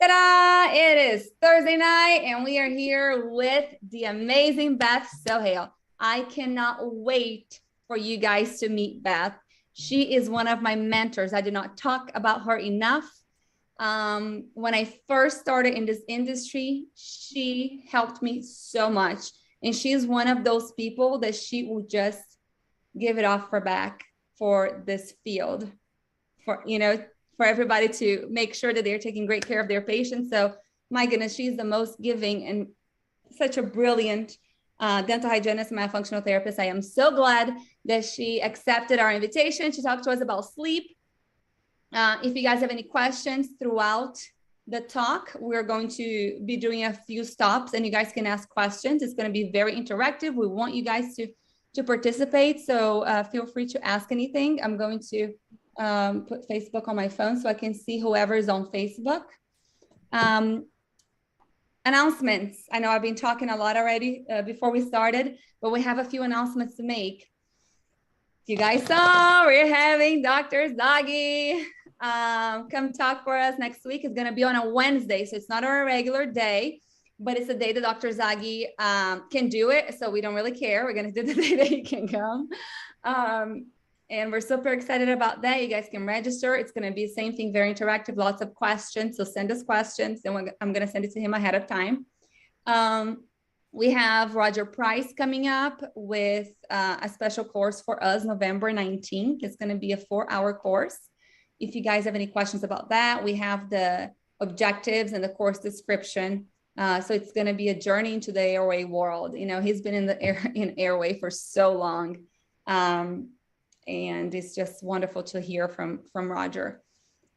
Ta-da! It is Thursday night, and we are here with the amazing Beth Sohail. I cannot wait for you guys to meet Beth. She is one of my mentors. I did not talk about her enough. When I first started in this industry, she helped me so much. And she's one of those people that she will just give it off her back for this field, for everybody to make sure that they're taking great care of their patients. So my goodness, she's the most giving and such a brilliant dental hygienist and myofunctional therapist. I am so glad that she accepted our invitation to talk to us about sleep. If you guys have any questions throughout the talk, we're going to be doing a few stops and you guys can ask questions. It's going to be very interactive. We want you guys to participate. So feel free to ask anything. I'm going to put Facebook on my phone so I can see whoever is on Facebook. Announcements. I know I've been talking a lot already before we started, but we have a few announcements to make. You guys saw we're having Dr. Zaghi come talk for us next week. It's going to be on a Wednesday, so it's not our regular day, but it's a day that Dr. Zaghi can do it, so we don't really care. We're going to do the day that he can come. And we're super excited about that. You guys can register. It's going to be the same thing, very interactive, lots of questions. So send us questions, and I'm going to send it to him ahead of time. We have Roger Price coming up with a special course for us November 19th. It's going to be a 4-hour course. If you guys have any questions about that, we have the objectives and the course description. So it's going to be a journey into the airway world. You know, he's been in airway for so long. And it's just wonderful to hear from Roger.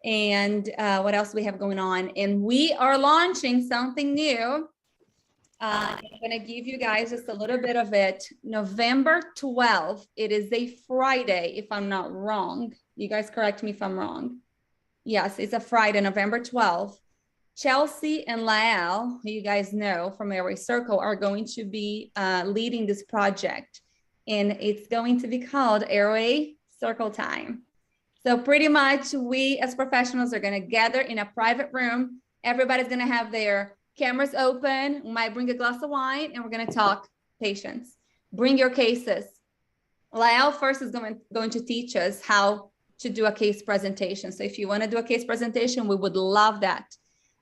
And what else we have going on? And we are launching something new. I'm going to give you guys just a little bit of it. November 12th, it is a Friday, if I'm not wrong. You guys correct me if I'm wrong. Yes, it's a Friday, November 12th. Chelsea and Lael, who you guys know from Airway Circle, are going to be leading this project. And it's going to be called Airway Circle Time. So pretty much we as professionals are going to gather in a private room. Everybody's going to have their cameras open. We might bring a glass of wine and we're going to talk patients. Bring your cases. Lael first is going to teach us how to do a case presentation. So if you want to do a case presentation, we would love that.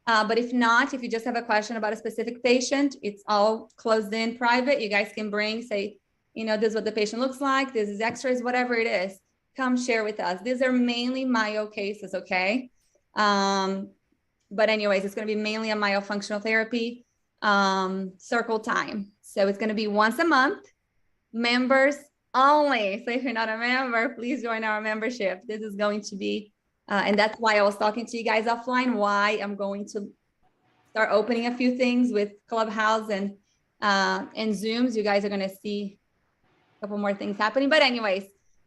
But if not, if you just have a question about a specific patient, it's all closed in private. You guys can bring, say, you know, this is what the patient looks like. This is x-rays, whatever it is. Come share with us. These are mainly myo cases, okay? But anyways, it's going to be mainly a myofunctional therapy circle time. So it's going to be once a month, members only. So if you're not a member, please join our membership. This is going to be, and that's why I was talking to you guys offline, why I'm going to start opening a few things with Clubhouse and Zooms. You guys are going to see couple more things happening, but anyways,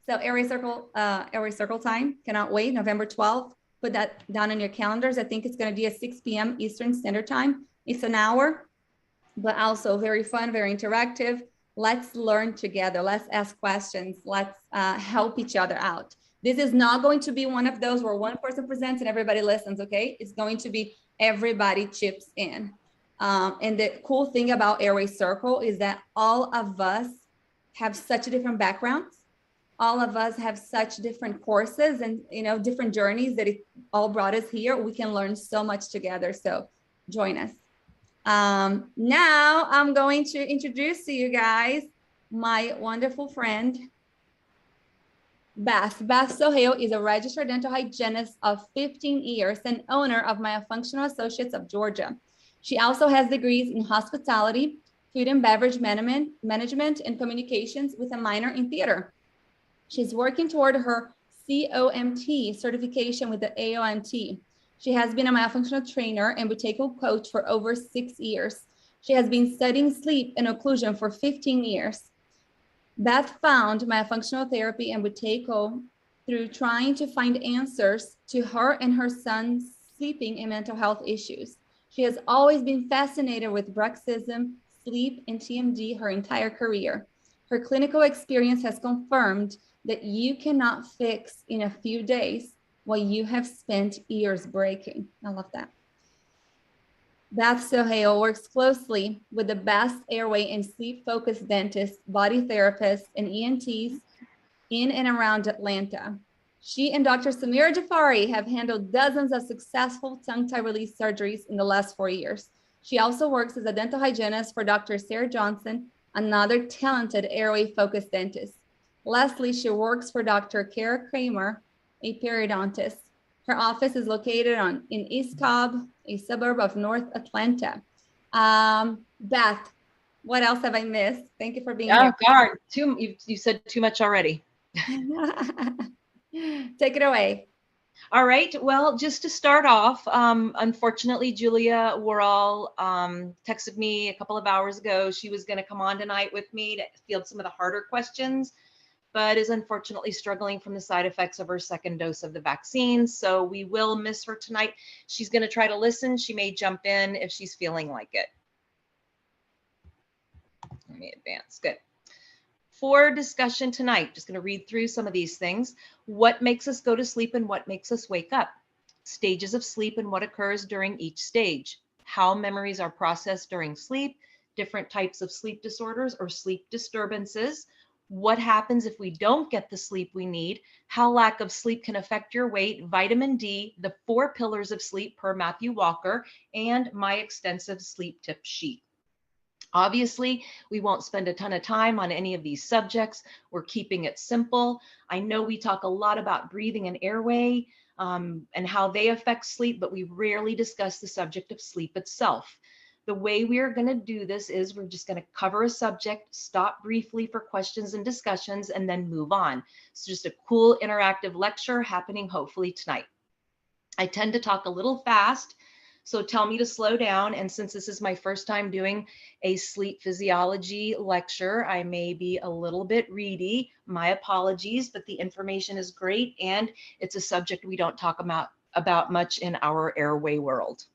so Airway Circle time, cannot wait. November 12th, put that down in your calendars. I think it's going to be at 6 p.m. Eastern Standard Time. It's an hour, but also very fun, very interactive. Let's learn together. Let's ask questions. Let's help each other out. This is not going to be one of those where one person presents and everybody listens, okay? It's going to be everybody chips in. And the cool thing about Airway Circle is that all of us have such different backgrounds. All of us have such different courses and, you know, different journeys that it all brought us here. We can learn so much together. So join us. Now I'm going to introduce to you guys my wonderful friend, Beth. Beth Sohail is a registered dental hygienist of 15 years and owner of Myofunctional Associates of Georgia. She also has degrees in hospitality, food and beverage management and communications with a minor in theater. She's working toward her COMT certification with the AOMT. She has been a myofunctional trainer and Buteyko coach for over 6 years. She has been studying sleep and occlusion for 15 years. Beth found myofunctional therapy and Buteyko through trying to find answers to her and her son's sleeping and mental health issues. She has always been fascinated with bruxism, sleep, and TMD her entire career. Her clinical experience has confirmed that you cannot fix in a few days what you have spent years breaking. I love that. Beth Sohail works closely with the best airway and sleep-focused dentists, body therapists, and ENTs in and around Atlanta. She and Dr. Samira Jafari have handled dozens of successful tongue tie release surgeries in the last 4 years. She also works as a dental hygienist for Dr. Sarah Johnson, another talented airway-focused dentist. Lastly, she works for Dr. Kara Kramer, a periodontist. Her office is located in East Cobb, a suburb of North Atlanta. Beth, what else have I missed? Thank you for being here. God, you said too much already. Take it away. All right. Well, just to start off, unfortunately, Julia Worrell texted me a couple of hours ago. She was going to come on tonight with me to field some of the harder questions, but is unfortunately struggling from the side effects of her second dose of the vaccine. So we will miss her tonight. She's going to try to listen. She may jump in if she's feeling like it. Let me advance. Good. For discussion tonight, just going to read through some of these things. What makes us go to sleep and what makes us wake up? Stages of sleep and what occurs during each stage. How memories are processed during sleep. Different types of sleep disorders or sleep disturbances. What happens if we don't get the sleep we need? How lack of sleep can affect your weight. Vitamin D, the 4 pillars of sleep per Matthew Walker, and my extensive sleep tip sheet. Obviously, we won't spend a ton of time on any of these subjects. We're keeping it simple. I know we talk a lot about breathing and airway and how they affect sleep, but we rarely discuss the subject of sleep itself. The way we are going to do this is we're just going to cover a subject, stop briefly for questions and discussions, and then move on. It's just a cool interactive lecture happening hopefully tonight. I tend to talk a little fast, so tell me to slow down. And since this is my first time doing a sleep physiology lecture, I may be a little bit reedy. My apologies, but the information is great. And it's a subject we don't talk about much in our airway world.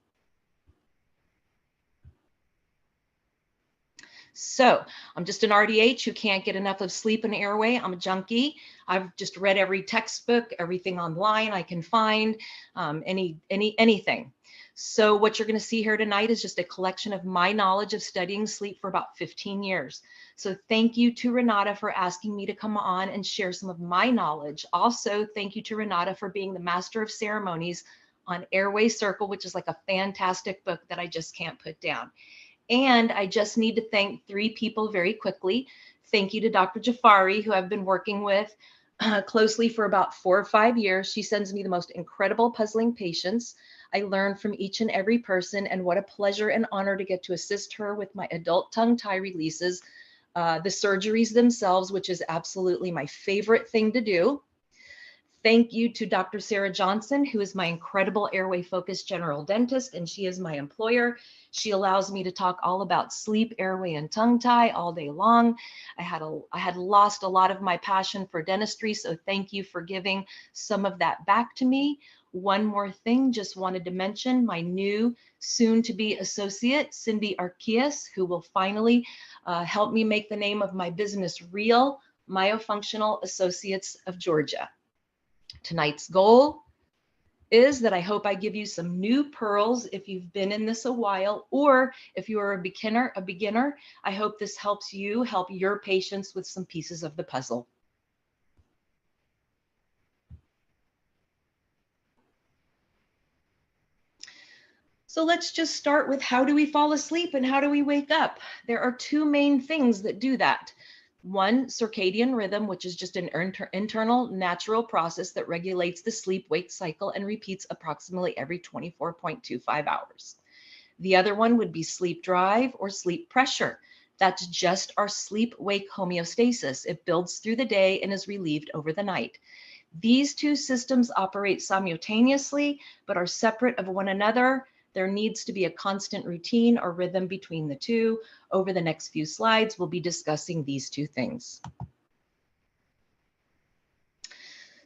So I'm just an RDH who can't get enough of sleep and airway. I'm a junkie. I've just read every textbook, everything online I can find, anything. So what you're going to see here tonight is just a collection of my knowledge of studying sleep for about 15 years. So thank you to Renata for asking me to come on and share some of my knowledge. Also, thank you to Renata for being the master of ceremonies on Airway Circle, which is like a fantastic book that I just can't put down. And I just need to thank 3 people very quickly. Thank you to Dr. Jafari, who I've been working with closely for about 4 or 5 years. She sends me the most incredible puzzling patients. I learn from each and every person, and what a pleasure and honor to get to assist her with my adult tongue tie releases, the surgeries themselves, which is absolutely my favorite thing to do. Thank you to Dr. Sarah Johnson, who is my incredible airway-focused general dentist, and she is my employer. She allows me to talk all about sleep, airway, and tongue tie all day long. I had lost a lot of my passion for dentistry, so thank you for giving some of that back to me. One more thing, just wanted to mention my new soon-to-be associate, Cindy Archias, who will finally help me make the name of my business real, Myofunctional Associates of Georgia. Tonight's goal is that I hope I give you some new pearls if you've been in this a while, or if you are a beginner, I hope this helps you help your patients with some pieces of the puzzle. So let's just start with, how do we fall asleep and how do we wake up? There are 2 main things that do that. One, circadian rhythm, which is just an internal natural process that regulates the sleep-wake cycle and repeats approximately every 24.25 hours. The other one would be sleep drive or sleep pressure. That's just our sleep-wake homeostasis. It builds through the day and is relieved over the night. These 2 systems operate simultaneously, but are separate of one another. There needs to be a constant routine or rhythm between the 2. Over the next few slides, we'll be discussing these 2 things.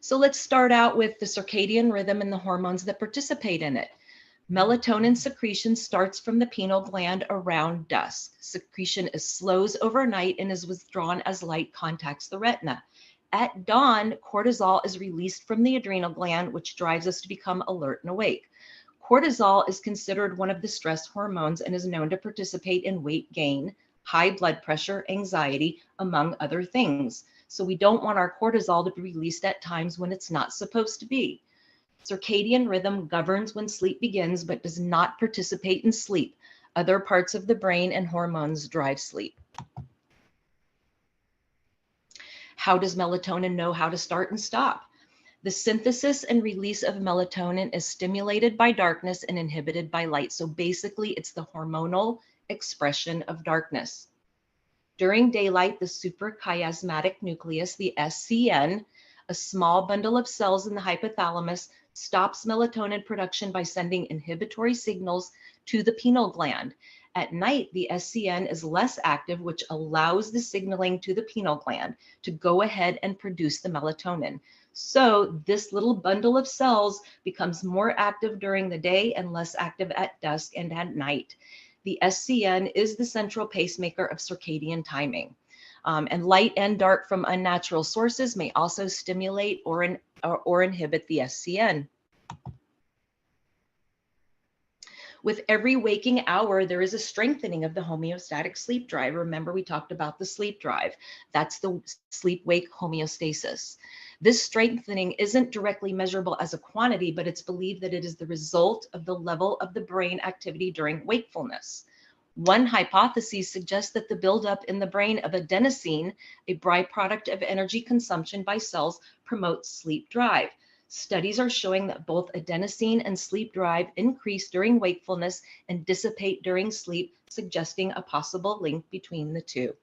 So let's start out with the circadian rhythm and the hormones that participate in it. Melatonin secretion starts from the pineal gland around dusk. Secretion slows overnight and is withdrawn as light contacts the retina. At dawn, cortisol is released from the adrenal gland, which drives us to become alert and awake. Cortisol is considered one of the stress hormones and is known to participate in weight gain, high blood pressure, anxiety, among other things. So we don't want our cortisol to be released at times when it's not supposed to be. Circadian rhythm governs when sleep begins, but does not participate in sleep. Other parts of the brain and hormones drive sleep. How does melatonin know how to start and stop? The synthesis and release of melatonin is stimulated by darkness and inhibited by light. So basically, it's the hormonal expression of darkness. During daylight, the suprachiasmatic nucleus, the SCN, a small bundle of cells in the hypothalamus, stops melatonin production by sending inhibitory signals to the pineal gland. At night, the SCN is less active, which allows the signaling to the pineal gland to go ahead and produce the melatonin. So this little bundle of cells becomes more active during the day and less active at dusk and at night. The SCN is the central pacemaker of circadian timing. And light and dark from unnatural sources may also stimulate or inhibit the SCN. With every waking hour, there is a strengthening of the homeostatic sleep drive. Remember, we talked about the sleep drive. That's the sleep-wake homeostasis. This strengthening isn't directly measurable as a quantity, but it's believed that it is the result of the level of the brain activity during wakefulness. One hypothesis suggests that the buildup in the brain of adenosine, a byproduct of energy consumption by cells, promotes sleep drive. Studies are showing that both adenosine and sleep drive increase during wakefulness and dissipate during sleep, suggesting a possible link between the two.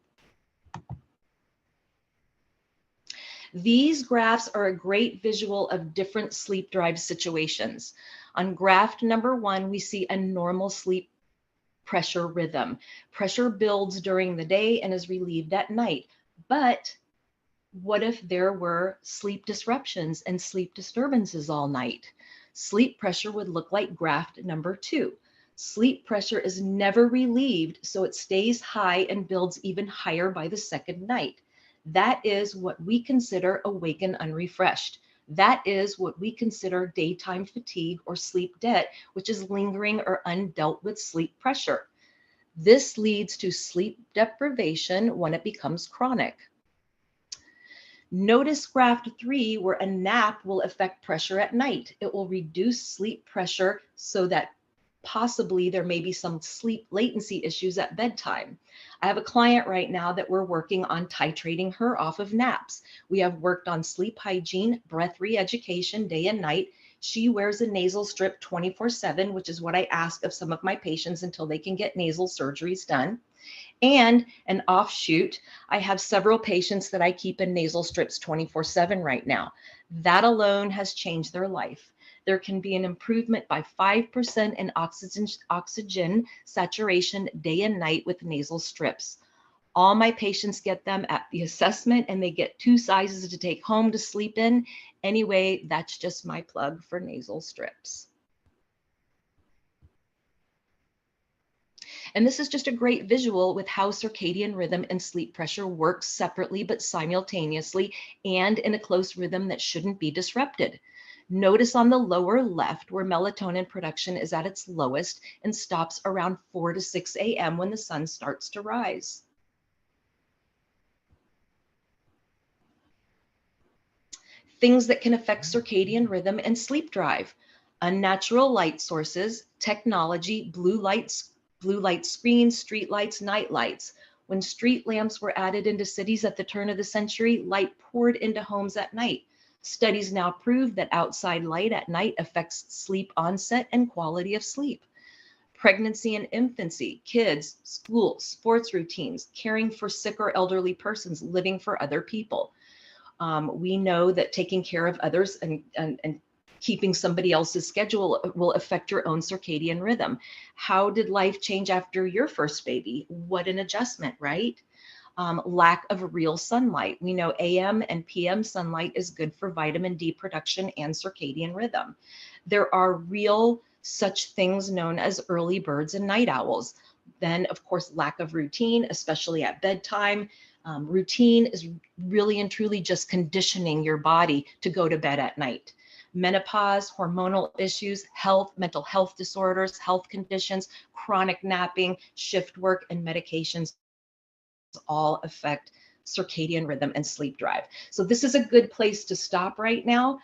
These graphs are a great visual of different sleep drive situations. On graph number 1, we see a normal sleep pressure rhythm. Pressure builds during the day and is relieved at night. But what if there were sleep disruptions and sleep disturbances all night? Sleep pressure would look like graph number 2. Sleep pressure is never relieved, so it stays high and builds even higher by the second night. That is what we consider awakened unrefreshed. That is what we consider daytime fatigue or sleep debt, which is lingering or undealt with sleep pressure. This leads to sleep deprivation when it becomes chronic. Notice graph 3, where a nap will affect pressure at night. It will reduce sleep pressure so that possibly there may be some sleep latency issues at bedtime. I have a client right now that we're working on titrating her off of naps. We have worked on sleep hygiene, breath re-education day and night. She wears a nasal strip 24/7, which is what I ask of some of my patients until they can get nasal surgeries done. And an offshoot, I have several patients that I keep in nasal strips 24/7 right now. That alone has changed their life. There can be an improvement by 5% in oxygen saturation day and night with nasal strips. All my patients get them at the assessment, and they get 2 sizes to take home to sleep in. Anyway, that's just my plug for nasal strips. And this is just a great visual with how circadian rhythm and sleep pressure work separately but simultaneously and in a close rhythm that shouldn't be disrupted. Notice on the lower left where melatonin production is at its lowest and stops around 4 to 6 a.m. when the sun starts to rise. Things that can affect circadian rhythm and sleep drive: unnatural light sources, technology, blue light screens, street lights, night lights. When street lamps were added into cities at the turn of the century, light poured into homes at night. Studies now prove that outside light at night affects sleep onset and quality of sleep. Pregnancy and infancy, kids, school, sports routines, caring for sick or elderly persons, living for other people. We know that taking care of others and keeping somebody else's schedule will affect your own circadian rhythm. How did life change after your first baby? What an adjustment, right? Lack of real sunlight. We know AM and PM sunlight is good for vitamin D production and circadian rhythm. There are real such things known as early birds and night owls. Then, of course, lack of routine, especially at bedtime. Routine is really and truly just conditioning your body to go to bed at night. menopause, hormonal issues, health, mental health disorders, health conditions, chronic napping, shift work, and medications all affect circadian rhythm and sleep drive. So this is a good place to stop right now.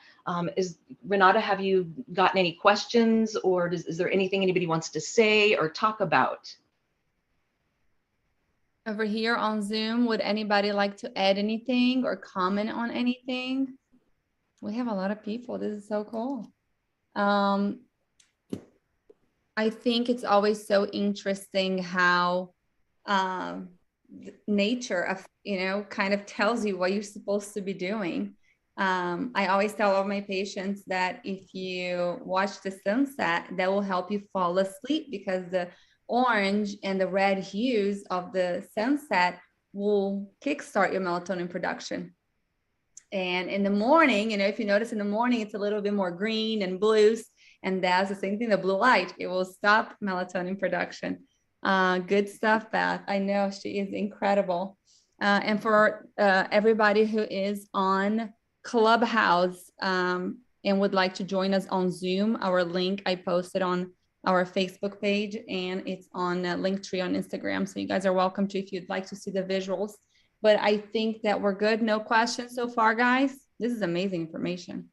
Is Renata, have you gotten any questions, or is there anything anybody wants to say or talk about? Over here on Zoom, would anybody like to add anything or comment on anything? We have a lot of people. This is so cool. I think it's always so interesting how nature of, kind of tells you what you're supposed to be doing. I always tell all my patients that if you watch the sunset, that will help you fall asleep, because the orange and the red hues of the sunset will kickstart your melatonin production. And in the morning, if you notice in the morning, it's a little bit more green and blues. And that's the same thing, the blue light, it will stop melatonin production. Good stuff, Beth. I know she is incredible. And for everybody who is on Clubhouse and would like to join us on Zoom, our link I posted on our Facebook page, and it's on Linktree on Instagram. So you guys are welcome to if you'd like to see the visuals. But I think that we're good. No questions so far, guys. This is amazing information.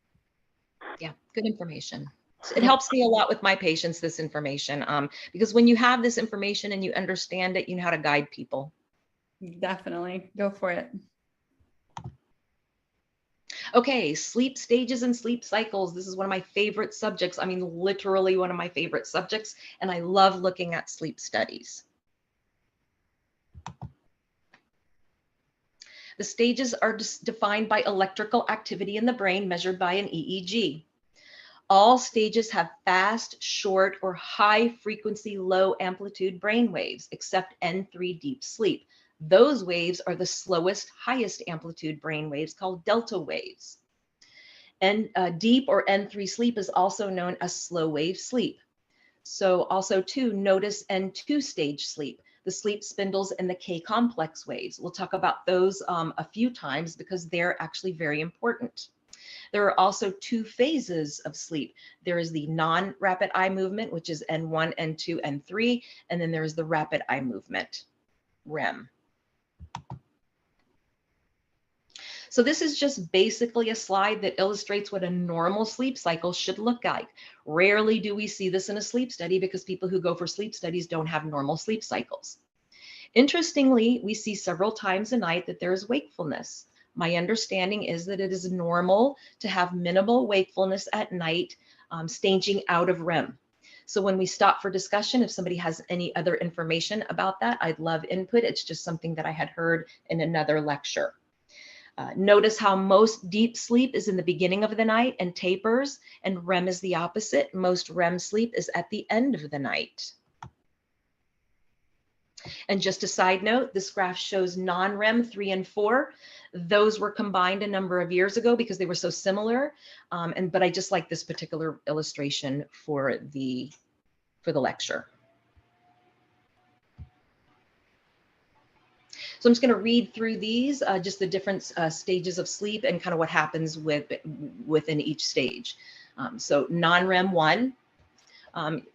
Yeah, good information. It helps me a lot with my patients, this information, because when you have this information and you understand it, you know how to guide people. Definitely. Go for it. Okay, sleep stages and sleep cycles. This is one of my favorite subjects. I mean, literally one of my favorite subjects, and I love looking at sleep studies. The stages are defined by electrical activity in the brain measured by an EEG. All stages have fast, short, or high frequency, low amplitude brain waves, except N3 deep sleep. Those waves are the slowest, highest amplitude brain waves called delta waves. And deep or N3 sleep is also known as slow wave sleep. So also too, notice N2 stage sleep, the sleep spindles and the K complex waves. We'll talk about those a few times because they're actually very important. There are also two phases of sleep. There is the non-rapid eye movement, which is N1, N2, N3, and then there is the rapid eye movement, REM. So this is just basically a slide that illustrates what a normal sleep cycle should look like. Rarely do we see this in a sleep study because people who go for sleep studies don't have normal sleep cycles. Interestingly, we see several times a night that there is wakefulness. My understanding is that it is normal to have minimal wakefulness at night, staging out of REM. So when we stop for discussion, if somebody has any other information about that, I'd love input. It's just something that I had heard in another lecture. Notice how most deep sleep is in the beginning of the night and tapers, and REM is the opposite. Most REM sleep is at the end of the night. And just a side note, this graph shows non-REM 3 and 4. Those were combined a number of years ago because they were so similar. But I just like this particular illustration for the lecture. So I'm just going to read through these, just the different stages of sleep and kind of what happens within each stage. So non-REM 1,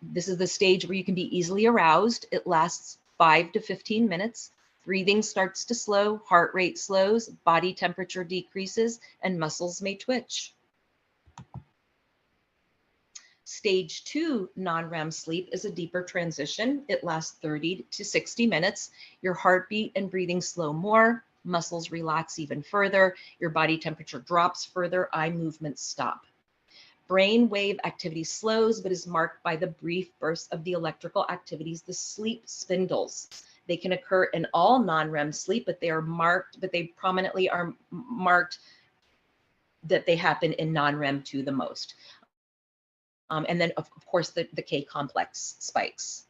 this is the stage where you can be easily aroused. It lasts 5 to 15 minutes. Breathing starts to slow, heart rate slows, body temperature decreases, and muscles may twitch. Stage 2 non-REM sleep is a deeper transition. It lasts 30 to 60 minutes. Your heartbeat and breathing slow more, muscles relax even further, your body temperature drops further, eye movements stop. Brain wave activity slows, but is marked by the brief bursts of the electrical activities, the sleep spindles. They can occur in all non-REM sleep, but they prominently are marked that they happen in non-REM 2 the most. And then, of course, the K complex spikes.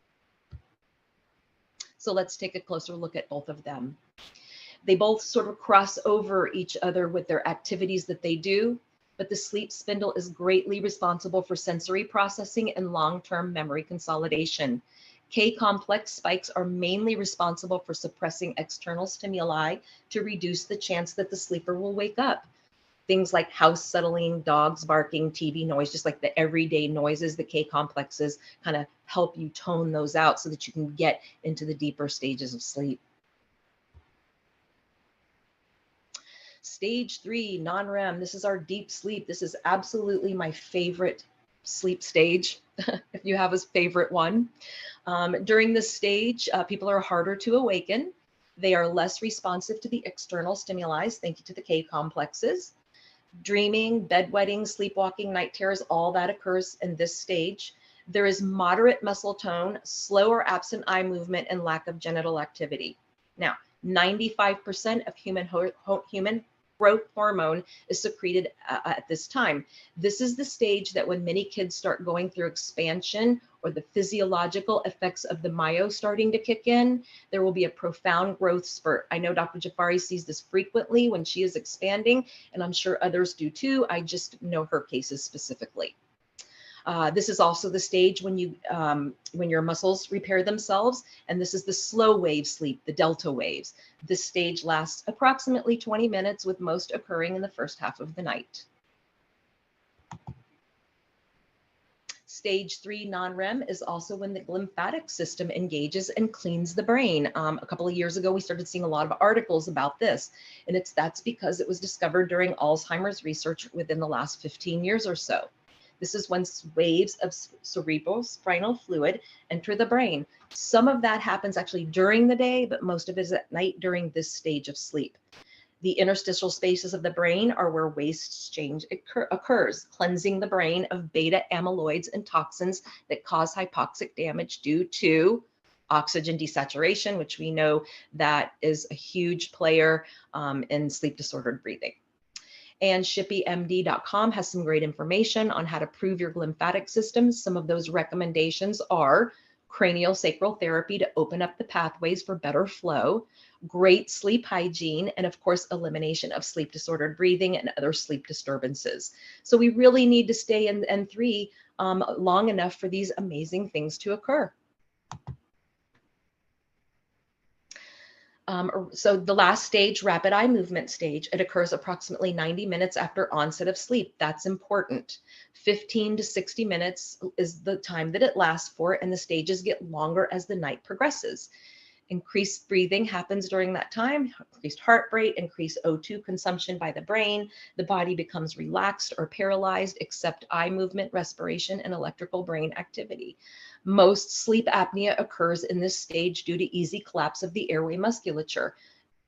So let's take a closer look at both of them. They both sort of cross over each other with their activities that they do, but the sleep spindle is greatly responsible for sensory processing and long-term memory consolidation. K complex spikes are mainly responsible for suppressing external stimuli to reduce the chance that the sleeper will wake up. things like house settling, dogs barking, TV noise, just like the everyday noises, the K complexes kind of help you tone those out so that you can get into the deeper stages of sleep. Stage 3, non-REM. This is our deep sleep. This is absolutely my favorite sleep stage, if you have a favorite one. During this stage, people are harder to awaken. They are less responsive to the external stimuli, thank you to the K complexes. Dreaming, bedwetting, sleepwalking, night terrors, all that occurs in this stage. There is moderate muscle tone, slow or absent eye movement, and lack of genital activity. Now, 95% of human growth hormone is secreted at this time. This is the stage that when many kids start going through expansion or the physiological effects of the myo starting to kick in, there will be a profound growth spurt. I know Dr. Jafari sees this frequently when she is expanding, and I'm sure others do too. I just know her cases specifically. This is also the stage when your muscles repair themselves, and this is the slow wave sleep, the delta waves. This stage lasts approximately 20 minutes, with most occurring in the first half of the night. Stage 3 non-REM is also when the lymphatic system engages and cleans the brain. A couple of years ago, we started seeing a lot of articles about this, and that's because it was discovered during Alzheimer's research within the last 15 years or so. This is when waves of cerebrospinal fluid enter the brain. Some of that happens actually during the day, but most of it is at night during this stage of sleep. The interstitial spaces of the brain are where waste exchange occurs, cleansing the brain of beta amyloids and toxins that cause hypoxic damage due to oxygen desaturation, which we know that is a huge player in sleep disordered breathing. And shippymd.com has some great information on how to improve your lymphatic system. Some of those recommendations are cranial sacral therapy to open up the pathways for better flow, great sleep hygiene, and of course, elimination of sleep disordered breathing and other sleep disturbances. So we really need to stay in N3 long enough for these amazing things to occur. So the last stage, rapid eye movement stage, it occurs approximately 90 minutes after onset of sleep. That's important. 15 to 60 minutes is the time that it lasts for, and the stages get longer as the night progresses. Increased breathing happens during that time, increased heart rate, increased O2 consumption by the brain. The body becomes relaxed or paralyzed, except eye movement, respiration, and electrical brain activity. Most sleep apnea occurs in this stage due to easy collapse of the airway musculature.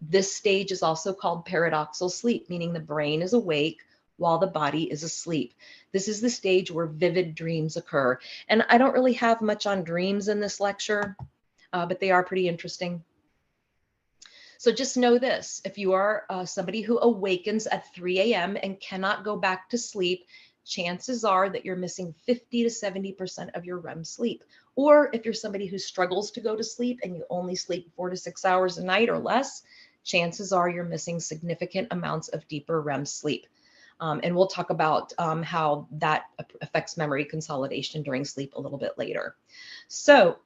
This stage is also called paradoxal sleep, meaning the brain is awake while the body is asleep. This is the stage where vivid dreams occur. And I don't really have much on dreams in this lecture, but they are pretty interesting. So just know this, if you are somebody who awakens at 3 a.m. and cannot go back to sleep, chances are that you're missing 50 to 70% of your REM sleep. Or if you're somebody who struggles to go to sleep and you only sleep 4 to 6 hours a night or less, chances are you're missing significant amounts of deeper REM sleep. And we'll talk about how that affects memory consolidation during sleep a little bit later. So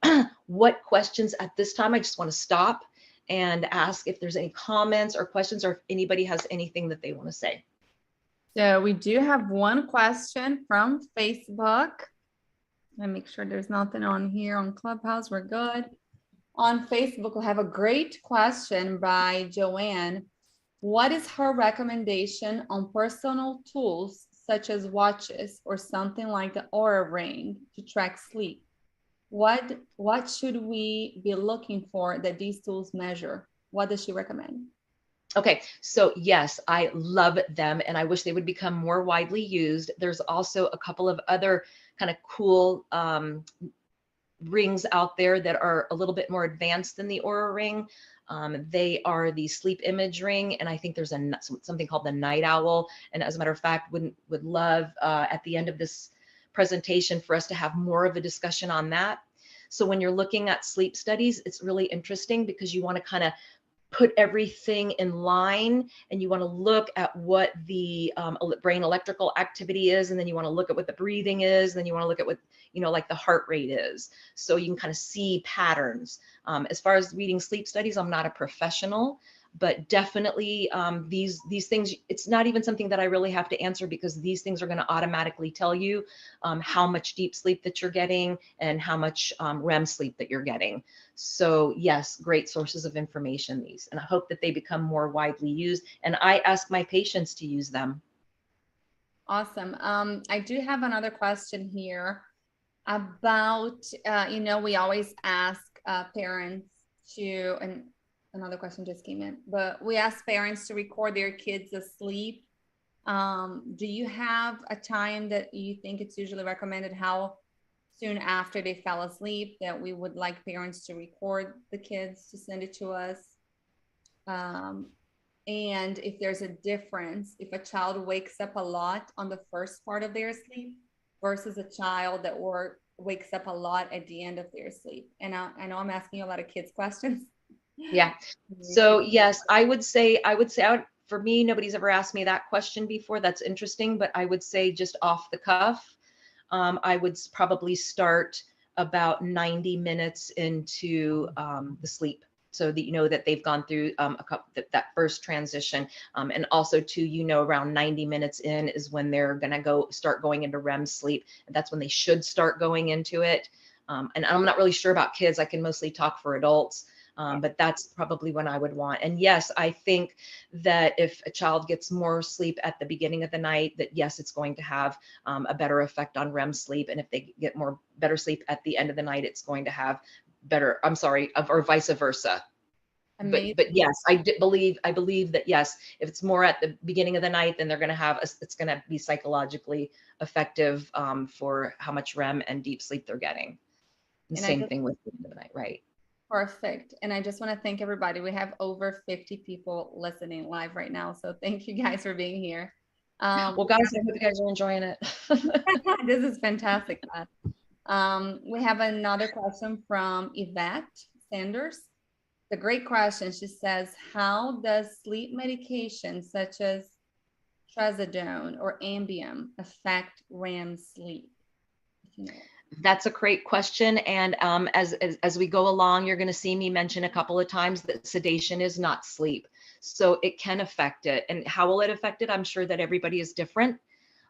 what questions at this time? I just want to stop and ask if there's any comments or questions, or if anybody has anything that they want to say. So we do have one question from Facebook. Let me make sure there's nothing on here on Clubhouse. We're good. On Facebook, we have a great question by Joanne. What is her recommendation on personal tools such as watches or something like the Oura Ring to track sleep? What should we be looking for that these tools measure? What does she recommend? Okay, so yes, I love them and I wish they would become more widely used. There's also a couple of other kind of cool rings out there that are a little bit more advanced than the Oura Ring. They are the sleep image ring, and I think there's something called the Night Owl. And as a matter of fact, would love at the end of this presentation for us to have more of a discussion on that. So when you're looking at sleep studies, it's really interesting because you want to kind of put everything in line, and you want to look at what the brain electrical activity is, and then you want to look at what the breathing is, and then you want to look at what, like the heart rate is, so you can kind of see patterns. As far as reading sleep studies, I'm not a professional, but definitely these things, it's not even something that I really have to answer, because these things are going to automatically tell you how much deep sleep that you're getting and how much REM sleep that you're getting. So yes, great sources of information, these, and I hope that they become more widely used, and I ask my patients to use them. Awesome. I do have another question here about, we always ask parents to, and another question just came in, but we ask parents to record their kids asleep. Do you have a time that you think it's usually recommended, how soon after they fell asleep, that we would like parents to record the kids to send it to us? And if there's a difference, if a child wakes up a lot on the first part of their sleep versus a child that wakes up a lot at the end of their sleep. And I know I'm asking you a lot of kids questions. Yeah. So yes, I would say for me, nobody's ever asked me that question before. That's interesting, but I would say, just off the cuff, I would probably start about 90 minutes into the sleep, so that you know that they've gone through that first transition, and also around 90 minutes in is when they're gonna start going into REM sleep. That's when they should start going into it. And I'm not really sure about kids. I can mostly talk for adults. But that's probably when I would want. And yes, I think that if a child gets more sleep at the beginning of the night, that yes, it's going to have a better effect on REM sleep. And if they get better sleep at the end of the night, it's going to have better, or vice versa. But yes, I believe that yes, if it's more at the beginning of the night, then it's going to be psychologically effective for how much REM and deep sleep they're getting. And same thing with the end of the night, right? Perfect. And I just want to thank everybody. We have over 50 people listening live right now. So thank you guys for being here. Well, guys, I hope you guys are enjoying it. This is fantastic. We have another question from Yvette Sanders. The great question. She says, how does sleep medication such as trazodone or Ambien affect REM sleep? That's a great question. And as we go along, you're going to see me mention a couple of times that sedation is not sleep. So it can affect it. And how will it affect it? I'm sure that everybody is different,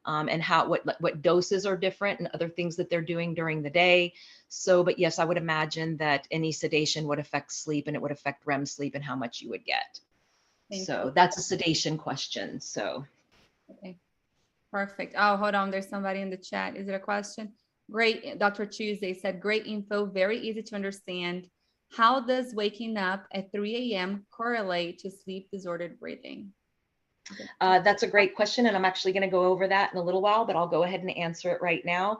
and what doses are different, and other things that they're doing during the day. So, but yes, I would imagine that any sedation would affect sleep, and it would affect REM sleep and how much you would get. So that's a sedation question. So. Okay. Perfect. Oh, hold on. There's somebody in the chat. Is it a question? Great. Dr. Tuesday said, great info, very easy to understand. How does waking up at 3 a.m. correlate to sleep disordered breathing? That's a great question, and I'm actually going to go over that in a little while, but I'll go ahead and answer it right now.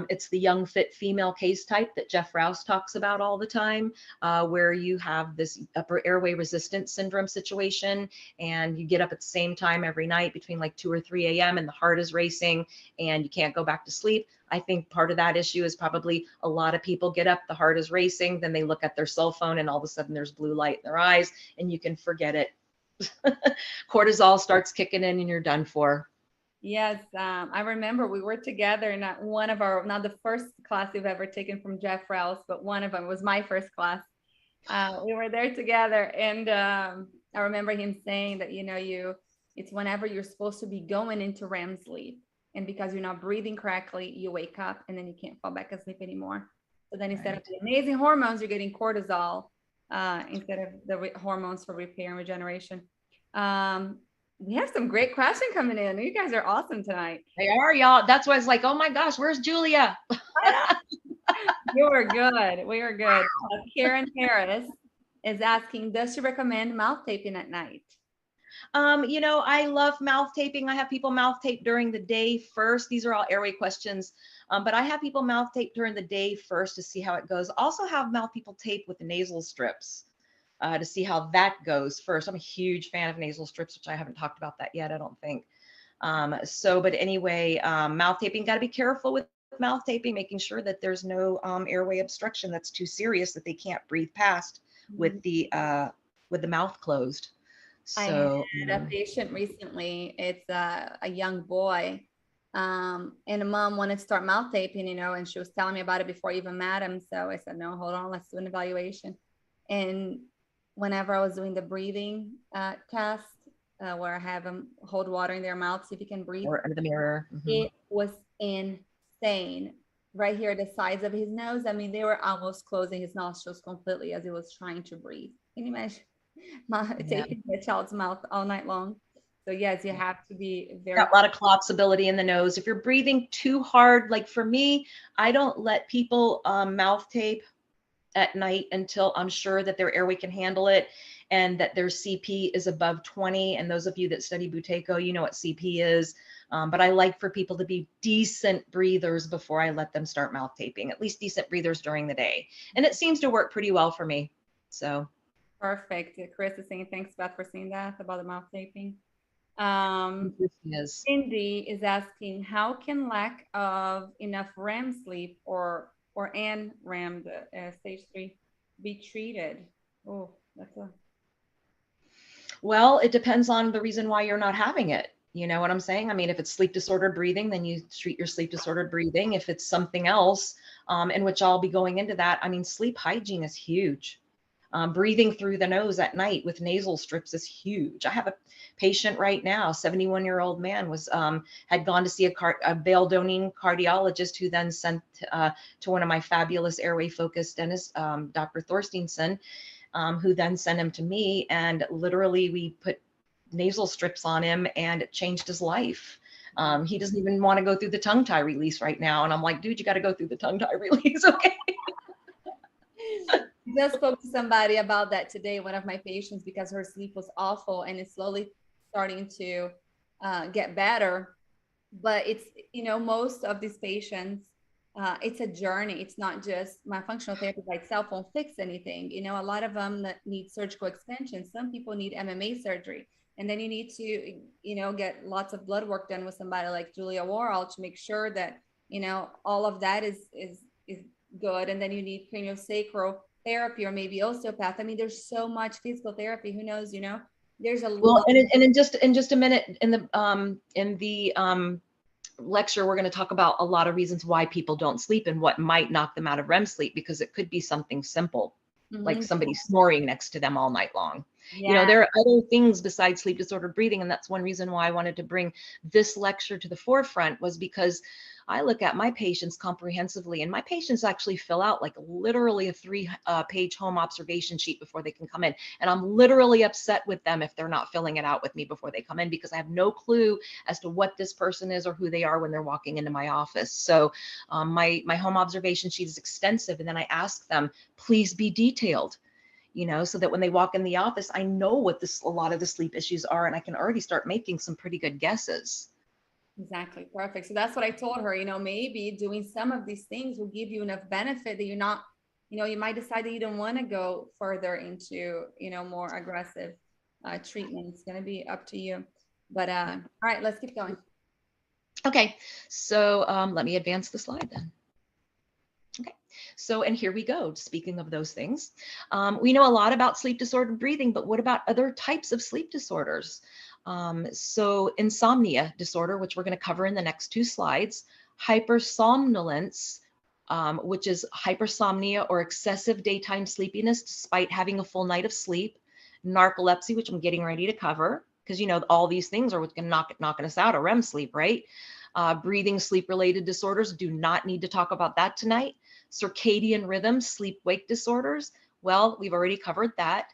It's the young, fit female case type that Jeff Rouse talks about all the time, where you have this upper airway resistance syndrome situation, and you get up at the same time every night between like 2 or 3 a.m. and the heart is racing and you can't go back to sleep. I think part of that issue is probably a lot of people get up, the heart is racing, then they look at their cell phone and all of a sudden there's blue light in their eyes and you can forget it. Cortisol starts kicking in and you're done for. Yes, I remember we were together in one of our, not the first class we've ever taken from Jeff Rouse, but one of them was my first class. We were there together, and I remember him saying that, it's whenever you're supposed to be going into REM sleep, and because you're not breathing correctly, you wake up and then you can't fall back asleep anymore. So then instead of the amazing hormones, you're getting cortisol instead of the hormones for repair and regeneration. We have some great questions coming in. You guys are awesome tonight. They are, y'all. That's why it's like, oh my gosh, where's Julia? You're good. We are good. Karen Harris is asking, does she recommend mouth taping at night? I love mouth taping. I have people mouth tape during the day first. These are all airway questions. But I have people mouth tape during the day first to see how it goes. Also have mouth people tape with the nasal strips to see how that goes first. I'm a huge fan of nasal strips, which I haven't talked about that yet, I don't think. But anyway, mouth taping, got to be careful with mouth taping, making sure that there's no airway obstruction that's too serious that they can't breathe past with the mouth closed. So I had a patient recently. It's a young boy, and a mom wanted to start mouth taping, and she was telling me about it before I even met him. So I said, no, hold on, let's do an evaluation. And whenever I was doing the breathing test, where I have them hold water in their mouth, see if you can breathe. Or under the mirror. It was insane. Right here, the sides of his nose. I mean, they were almost closing his nostrils completely as he was trying to breathe. Can you imagine taking the child's mouth all night long? So yes, you have to be very. Got a lot of collapsibility in the nose. If you're breathing too hard, like for me, I don't let people mouth tape at night until I'm sure that their airway can handle it and that their CP is above 20. And those of you that study Buteco, you know what CP is. But I like for people to be decent breathers before I let them start mouth taping, at least decent breathers during the day. And it seems to work pretty well for me. So. Perfect. Chris is saying, thanks, Beth, for saying that about the mouth taping. Cindy is asking, how can lack of enough REM sleep or NREM, the stage 3, be treated? Oh, that's a. Well, it depends on the reason why you're not having it. You know what I'm saying? I mean, if it's sleep disordered breathing, then you treat your sleep disordered breathing. If it's something else, in which I'll be going into that, I mean, sleep hygiene is huge. Breathing through the nose at night with nasal strips is huge. I have a patient right now, 71-year-old man, was had gone to see a Bale-Doning cardiologist, who then sent to one of my fabulous airway focused dentists, Dr. Thorsteinson, who then sent him to me, and literally we put nasal strips on him and it changed his life. He doesn't even want to go through the tongue tie release right now. And I'm like, dude, you got to go through the tongue tie release. Okay. Just spoke to somebody about that today, one of my patients, because her sleep was awful and it's slowly starting to get better. But it's, you know, most of these patients, it's a journey. It's not just my functional therapy by itself won't fix anything. You know, a lot of them that need surgical extension. Some people need MMA surgery. And then you need to, you know, get lots of blood work done with somebody like Julia Worrell to make sure that, you know, all of that is good. And then you need craniosacral therapy or maybe osteopath. I mean, there's so much physical therapy. Who knows? You know, there's a lot. And in just a minute, in the lecture, we're going to talk about a lot of reasons why people don't sleep and what might knock them out of REM sleep, because it could be something simple, like somebody snoring next to them all night long. Yeah. You know, there are other things besides sleep disordered breathing. And that's one reason why I wanted to bring this lecture to the forefront, was because I look at my patients comprehensively, and my patients actually fill out like literally a 3-page home observation sheet before they can come in. And I'm literally upset with them if they're not filling it out with me before they come in, because I have no clue as to what this person is or who they are when they're walking into my office. So my home observation sheet is extensive. And then I ask them, please be detailed, you know, so that when they walk in the office, I know what a lot of the sleep issues are, and I can already start making some pretty good guesses. Exactly. Perfect. So that's what I told her, you know, maybe doing some of these things will give you enough benefit that you're not, you know, you might decide that you don't want to go further into, you know, more aggressive treatment. It's going to be up to you. But all right, let's keep going. Okay. So let me advance the slide then. Okay. So, and here we go. Speaking of those things, we know a lot about sleep disordered breathing, but what about other types of sleep disorders? So insomnia disorder, which we're going to cover in the next 2 slides, hypersomnolence, which is hypersomnia or excessive daytime sleepiness despite having a full night of sleep, narcolepsy, which I'm getting ready to cover, because, you know, all these things are what's going to knocking us out of REM sleep, right? Breathing sleep related disorders, do not need to talk about that tonight. Circadian rhythm, sleep-wake disorders, well, we've already covered that.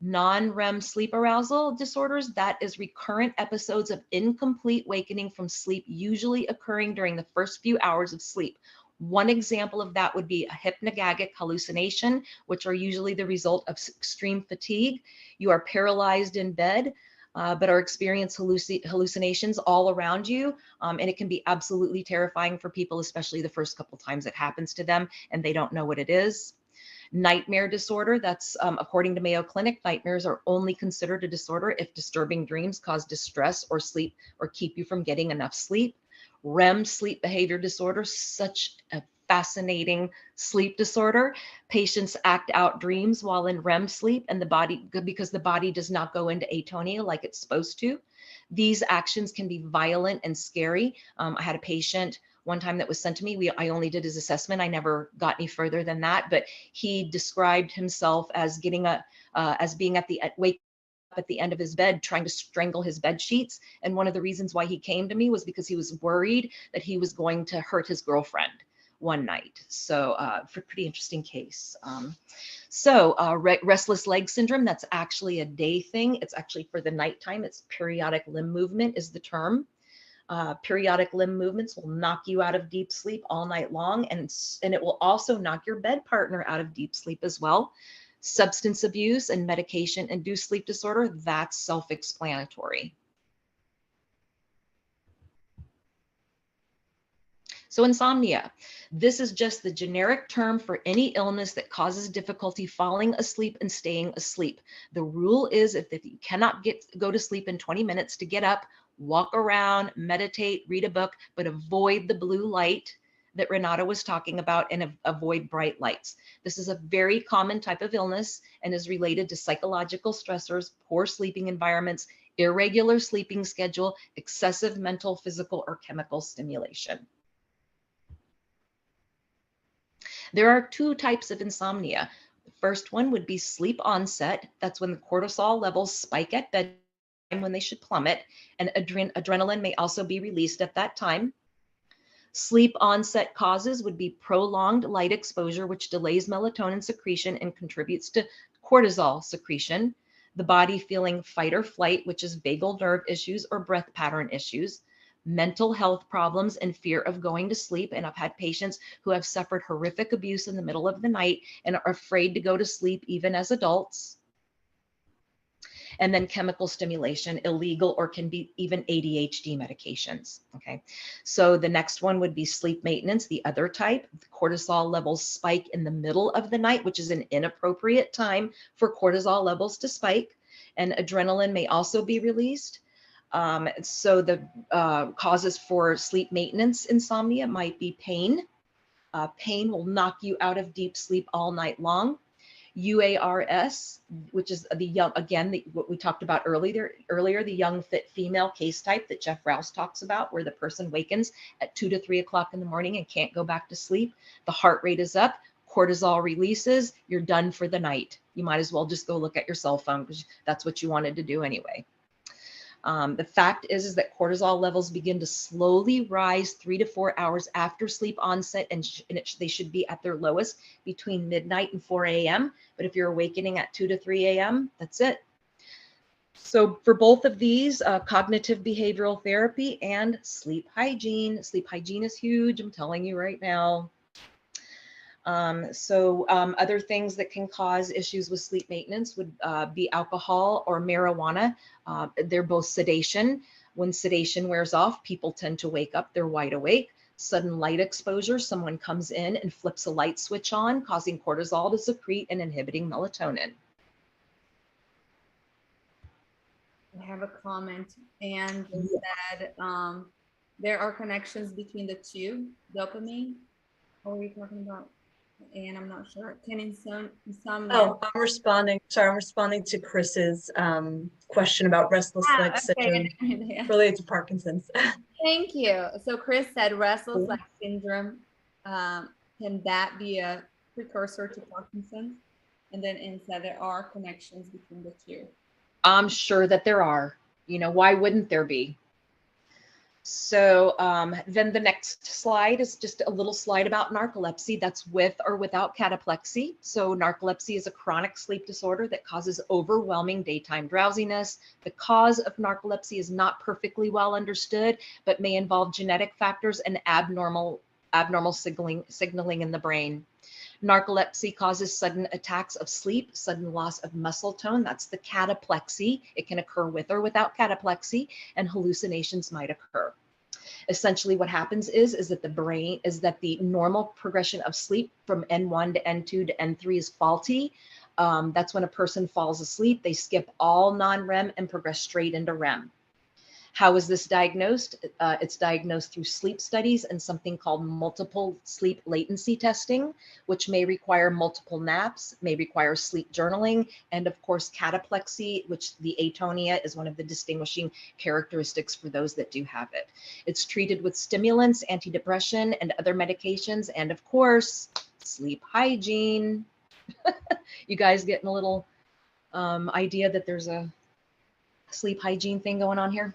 Non-REM sleep arousal disorders, that is recurrent episodes of incomplete wakening from sleep, usually occurring during the first few hours of sleep. One example of that would be a hypnagogic hallucination, which are usually the result of extreme fatigue. You are paralyzed in bed, but are experiencing hallucinations all around you. And it can be absolutely terrifying for people, especially the first couple times it happens to them and they don't know what it is. Nightmare disorder, that's according to Mayo Clinic, nightmares are only considered a disorder if disturbing dreams cause distress or sleep or keep you from getting enough sleep. REM sleep behavior disorder, such a fascinating sleep disorder. Patients act out dreams while in REM sleep, and because the body does not go into atonia like it's supposed to. These actions can be violent and scary. I had a patient one time that was sent to me. I only did his assessment. I never got any further than that, but he described himself as getting as being wake up at the end of his bed, trying to strangle his bed sheets. And one of the reasons why he came to me was because he was worried that he was going to hurt his girlfriend one night. So pretty interesting case. Restless leg syndrome, that's actually a day thing. It's actually for the nighttime. It's periodic limb movement is the term. Periodic limb movements will knock you out of deep sleep all night long, and it will also knock your bed partner out of deep sleep as well. Substance abuse and medication-induced sleep disorder, that's self-explanatory. So insomnia, this is just the generic term for any illness that causes difficulty falling asleep and staying asleep. The rule is if you cannot go to sleep in 20 minutes, to get up, walk around, meditate, read a book, but avoid the blue light that Renata was talking about, and avoid bright lights. This is a very common type of illness and is related to psychological stressors, poor sleeping environments, irregular sleeping schedule, excessive mental, physical, or chemical stimulation. There are two types of insomnia. The first one would be sleep onset. That's when the cortisol levels spike at bedtime when they should plummet, and adrenaline may also be released at that time. Sleep onset causes would be prolonged light exposure, which delays melatonin secretion and contributes to cortisol secretion. The body feeling fight or flight, which is vagal nerve issues or breath pattern issues. Mental health problems and fear of going to sleep. And I've had patients who have suffered horrific abuse in the middle of the night and are afraid to go to sleep even as adults. And then chemical stimulation, illegal or can be even ADHD medications. Okay, so the next one would be sleep maintenance, the other type. The cortisol levels spike in the middle of the night, which is an inappropriate time for cortisol levels to spike. And adrenaline may also be released. So the causes for sleep maintenance insomnia might be pain. Pain will knock you out of deep sleep all night long. UARS, which is the young, again, what we talked about earlier, the young fit female case type that Jeff Rouse talks about, where the person wakens at 2 to 3 o'clock in the morning and can't go back to sleep. The heart rate is up, cortisol releases, you're done for the night. You might as well just go look at your cell phone because that's what you wanted to do anyway. The fact is that cortisol levels begin to slowly rise 3 to 4 hours after sleep onset, and they should be at their lowest between midnight and 4 a.m. But if you're awakening at 2 to 3 a.m., that's it. So for both of these, cognitive behavioral therapy and sleep hygiene. Sleep hygiene is huge, I'm telling you right now. Other things that can cause issues with sleep maintenance would be alcohol or marijuana. They're both sedation. When sedation wears off, people tend to wake up, they're wide awake. Sudden light exposure, someone comes in and flips a light switch on, causing cortisol to secrete and inhibiting melatonin. I have a comment, and they said there are connections between the two, dopamine. What are you talking about? And I'm not sure. Can insomnia? Oh, I'm responding. Sorry, I'm responding to Chris's question about restless leg syndrome related to Parkinson's. Thank you. So Chris said restless leg syndrome. Can that be a precursor to Parkinson's? And then Anne said there are connections between the two. I'm sure that there are. You know, why wouldn't there be? So then the next slide is just a little slide about narcolepsy. That's with or without cataplexy. So narcolepsy is a chronic sleep disorder that causes overwhelming daytime drowsiness. The cause of narcolepsy is not perfectly well understood, but may involve genetic factors and abnormal signaling in the brain. Narcolepsy causes sudden attacks of sleep, sudden loss of muscle tone. That's the cataplexy. It can occur with or without cataplexy, and hallucinations might occur. Essentially what happens is that the normal progression of sleep from N1 to N2 to N3 is faulty. That's when a person falls asleep. They skip all non-REM and progress straight into REM. How is this diagnosed? It's diagnosed through sleep studies and something called multiple sleep latency testing, which may require multiple naps, may require sleep journaling, and of course, cataplexy, which the atonia is one of the distinguishing characteristics for those that do have it. It's treated with stimulants, antidepressant, and other medications, and of course, sleep hygiene. You guys getting a little idea that there's a sleep hygiene thing going on here?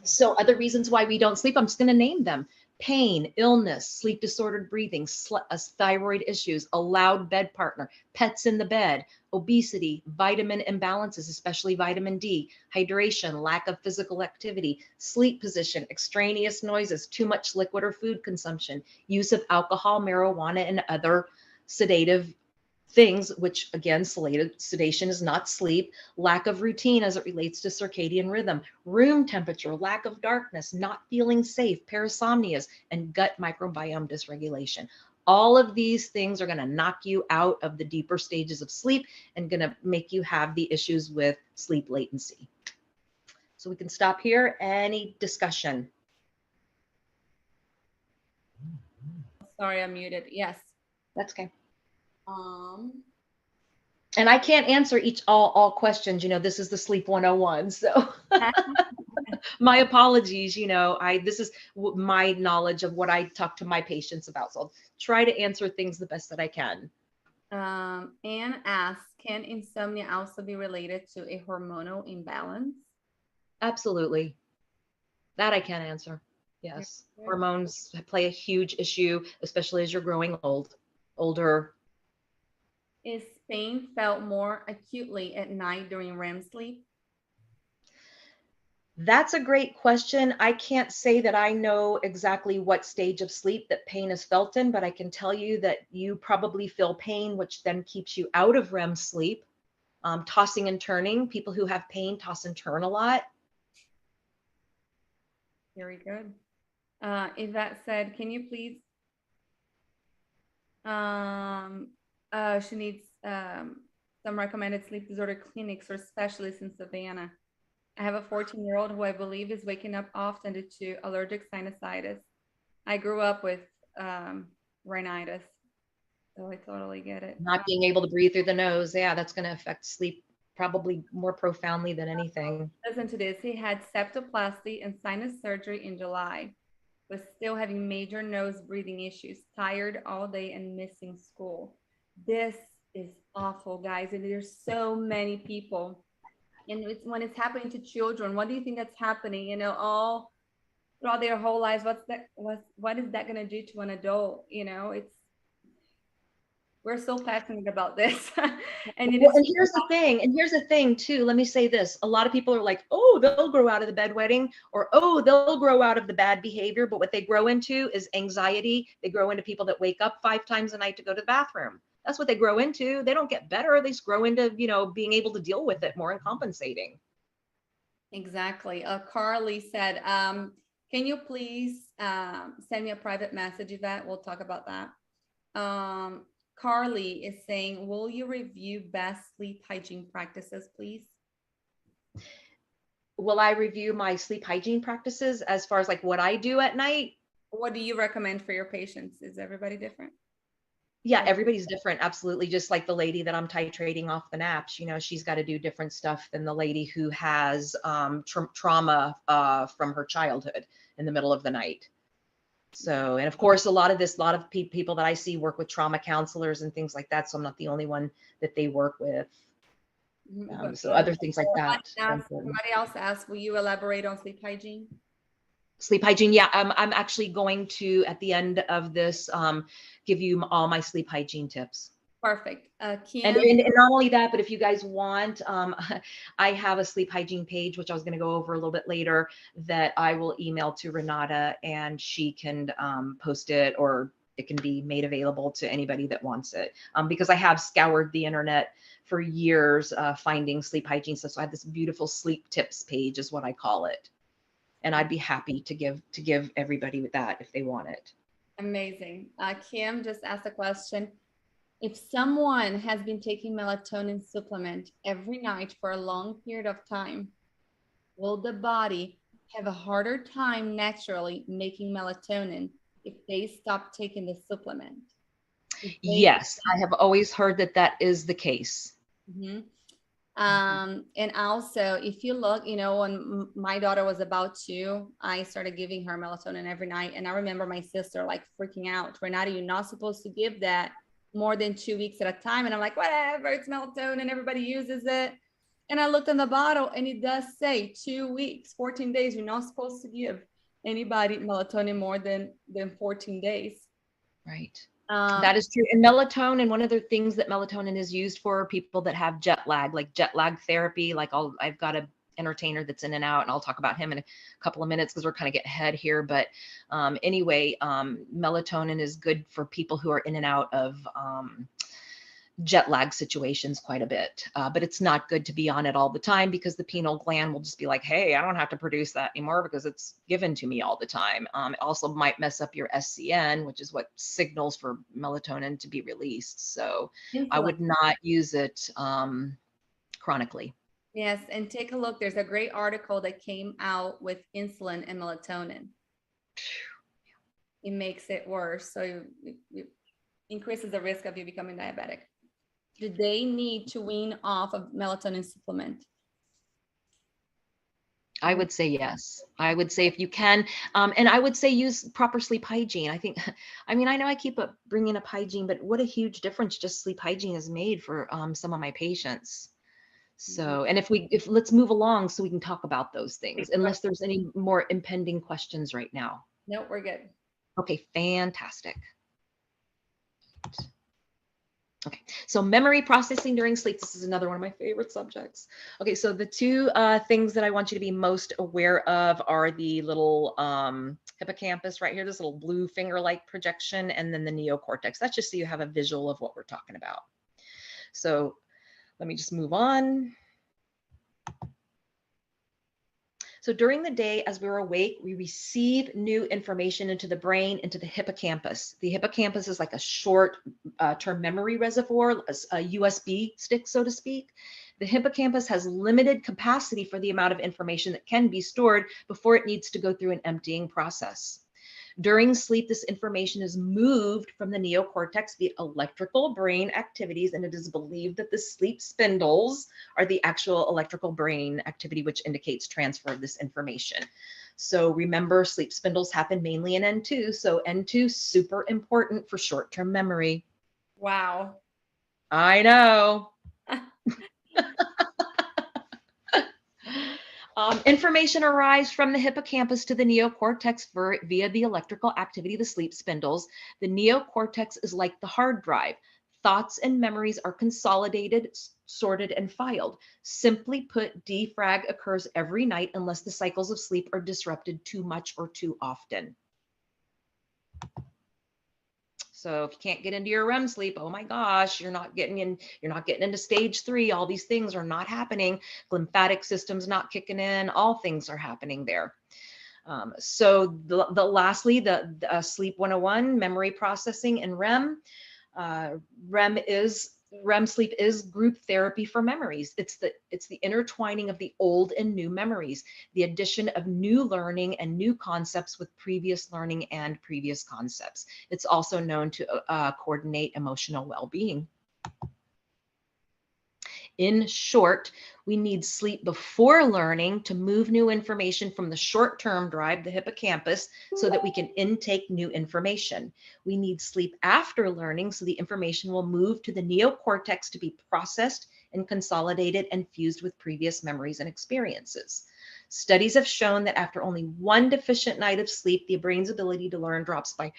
So other reasons why we don't sleep, I'm just going to name them: pain, illness, sleep disordered breathing, thyroid issues, a loud bed partner, pets in the bed, obesity, vitamin imbalances, especially vitamin D, hydration, lack of physical activity, sleep position, extraneous noises, too much liquid or food consumption, use of alcohol, marijuana, and other sedative things, which again, sedation is not sleep, lack of routine as it relates to circadian rhythm, room temperature, lack of darkness, not feeling safe, parasomnias, and gut microbiome dysregulation. All of these things are going to knock you out of the deeper stages of sleep and going to make you have the issues with sleep latency. So we can stop here. Any discussion? Sorry, I'm muted. Yes. That's okay. And I can't answer all questions. You know, this is the Sleep 101. So my apologies. You know, this is my knowledge of what I talk to my patients about. So I'll try to answer things the best that I can. Anne asks, can insomnia also be related to a hormonal imbalance? Absolutely. That I can answer. Yes. Hormones play a huge issue, especially as you're growing older. Is pain felt more acutely at night during REM sleep? That's a great question. I can't say that I know exactly what stage of sleep that pain is felt in, but I can tell you that you probably feel pain, which then keeps you out of REM sleep. Tossing and turning. People who have pain toss and turn a lot. Very good. Yvette said, can you please, she needs some recommended sleep disorder clinics or specialists in Savannah. I have a 14-year-old who I believe is waking up often due to allergic sinusitis. I grew up with rhinitis, so I totally get it. Not being able to breathe through the nose. Yeah, that's going to affect sleep probably more profoundly than anything. Listen to this. He had septoplasty and sinus surgery in July, was still having major nose breathing issues, tired all day and missing school. This is awful, guys. And there's so many people. And when it's happening to children, what do you think that's happening? You know, all throughout their whole lives, what is that going to do to an adult? You know, we're so passionate about this. And here's the thing too. Let me say this. A lot of people are like, oh, they'll grow out of the bedwetting, or, oh, they'll grow out of the bad behavior. But what they grow into is anxiety. They grow into people that wake up 5 times a night to go to the bathroom. That's what they grow into. They don't get better. They just grow into, you know, being able to deal with it more and compensating. Exactly. Carly said, can you please send me a private message, Yvette? We'll talk about that. Carly is saying, will you review best sleep hygiene practices, please? Will I review my sleep hygiene practices as far as like what I do at night? What do you recommend for your patients? Is everybody different? Yeah, everybody's different. Absolutely. Just like the lady that I'm titrating off the naps, you know, she's got to do different stuff than the lady who has trauma from her childhood in the middle of the night. So, and of course, a lot of people that I see work with trauma counselors and things like that. So I'm not the only one that they work with. So other things like that. Somebody else asked, will you elaborate on sleep hygiene? Sleep hygiene. Yeah, I'm actually going to, at the end of this, give you all my sleep hygiene tips. Perfect. And not only that, but if you guys want, I have a sleep hygiene page, which I was going to go over a little bit later, that I will email to Renata, and she can post it, or it can be made available to anybody that wants it. Because I have scoured the internet for years finding sleep hygiene stuff. So I have this beautiful sleep tips page is what I call it. And I'd be happy to give everybody that if they want it. Amazing. Kim just asked a question. If someone has been taking melatonin supplement every night for a long period of time, will the body have a harder time naturally making melatonin if they stop taking the supplement? Yes, I have always heard that that is the case. Mhm. And also, if you look, when my daughter was about 2, I started giving her melatonin every night. And I remember my sister like freaking out. Renata, you're not supposed to give that more than 2 weeks at a time. And I'm like, whatever, it's melatonin, everybody uses it. And I looked on the bottle and it does say 2 weeks, 14 days. You're not supposed to give anybody melatonin more than 14 days. Right. That is true. And melatonin, one of the things that melatonin is used for people that have jet lag, like jet lag therapy. Like I've got a entertainer that's in and out, and I'll talk about him in a couple of minutes because we're kind of getting ahead here. But anyway, melatonin is good for people who are in and out of jet lag situations quite a bit, but it's not good to be on it all the time because the pineal gland will just be like, hey, I don't have to produce that anymore because it's given to me all the time. It also might mess up your SCN, which is what signals for melatonin to be released. So I would not use it chronically. Yes, and take a look. There's a great article that came out with insulin and melatonin. It makes it worse. So it increases the risk of you becoming diabetic. Do they need to wean off of melatonin supplement? I would say yes. I would say if you can, and I would say use proper sleep hygiene. I know I keep bringing up hygiene, but what a huge difference just sleep hygiene has made for some of my patients. So, and if let's move along so we can talk about those things, unless there's any more impending questions right now. No, we're good. Okay, fantastic. Okay, so memory processing during sleep. This is another one of my favorite subjects. Okay, so the two things that I want you to be most aware of are the little hippocampus right here, this little blue finger-like projection, and then the neocortex. That's just so you have a visual of what we're talking about. So let me just move on. So during the day, as we're awake, we receive new information into the brain, into the hippocampus. The hippocampus is like a short-term memory reservoir, a USB stick, so to speak. The hippocampus has limited capacity for the amount of information that can be stored before it needs to go through an emptying process. During sleep, this information is moved from the neocortex via electrical brain activities, and it is believed that the sleep spindles are the actual electrical brain activity, which indicates transfer of this information. So remember, sleep spindles happen mainly in N2, so N2 is super important for short-term memory. Wow. I know. Information arrives from the hippocampus to the neocortex via the electrical activity of the sleep spindles. The neocortex is like the hard drive. Thoughts and memories are consolidated, sorted, and filed. Simply put, defrag occurs every night unless the cycles of sleep are disrupted too much or too often. So if you can't get into your REM sleep, oh my gosh, you're not getting into stage 3. All these things are not happening. Lymphatic system's not kicking in. All things are happening there. So lastly, the sleep 101, memory processing and REM. REM sleep is group therapy for memories. It's the intertwining of the old and new memories, the addition of new learning and new concepts with previous learning and previous concepts. It's also known to coordinate emotional well-being. In short, we need sleep before learning to move new information from the short-term drive, the hippocampus, so that we can intake new information. We need sleep after learning so the information will move to the neocortex to be processed and consolidated and fused with previous memories and experiences. Studies have shown that after only one deficient night of sleep, the brain's ability to learn drops by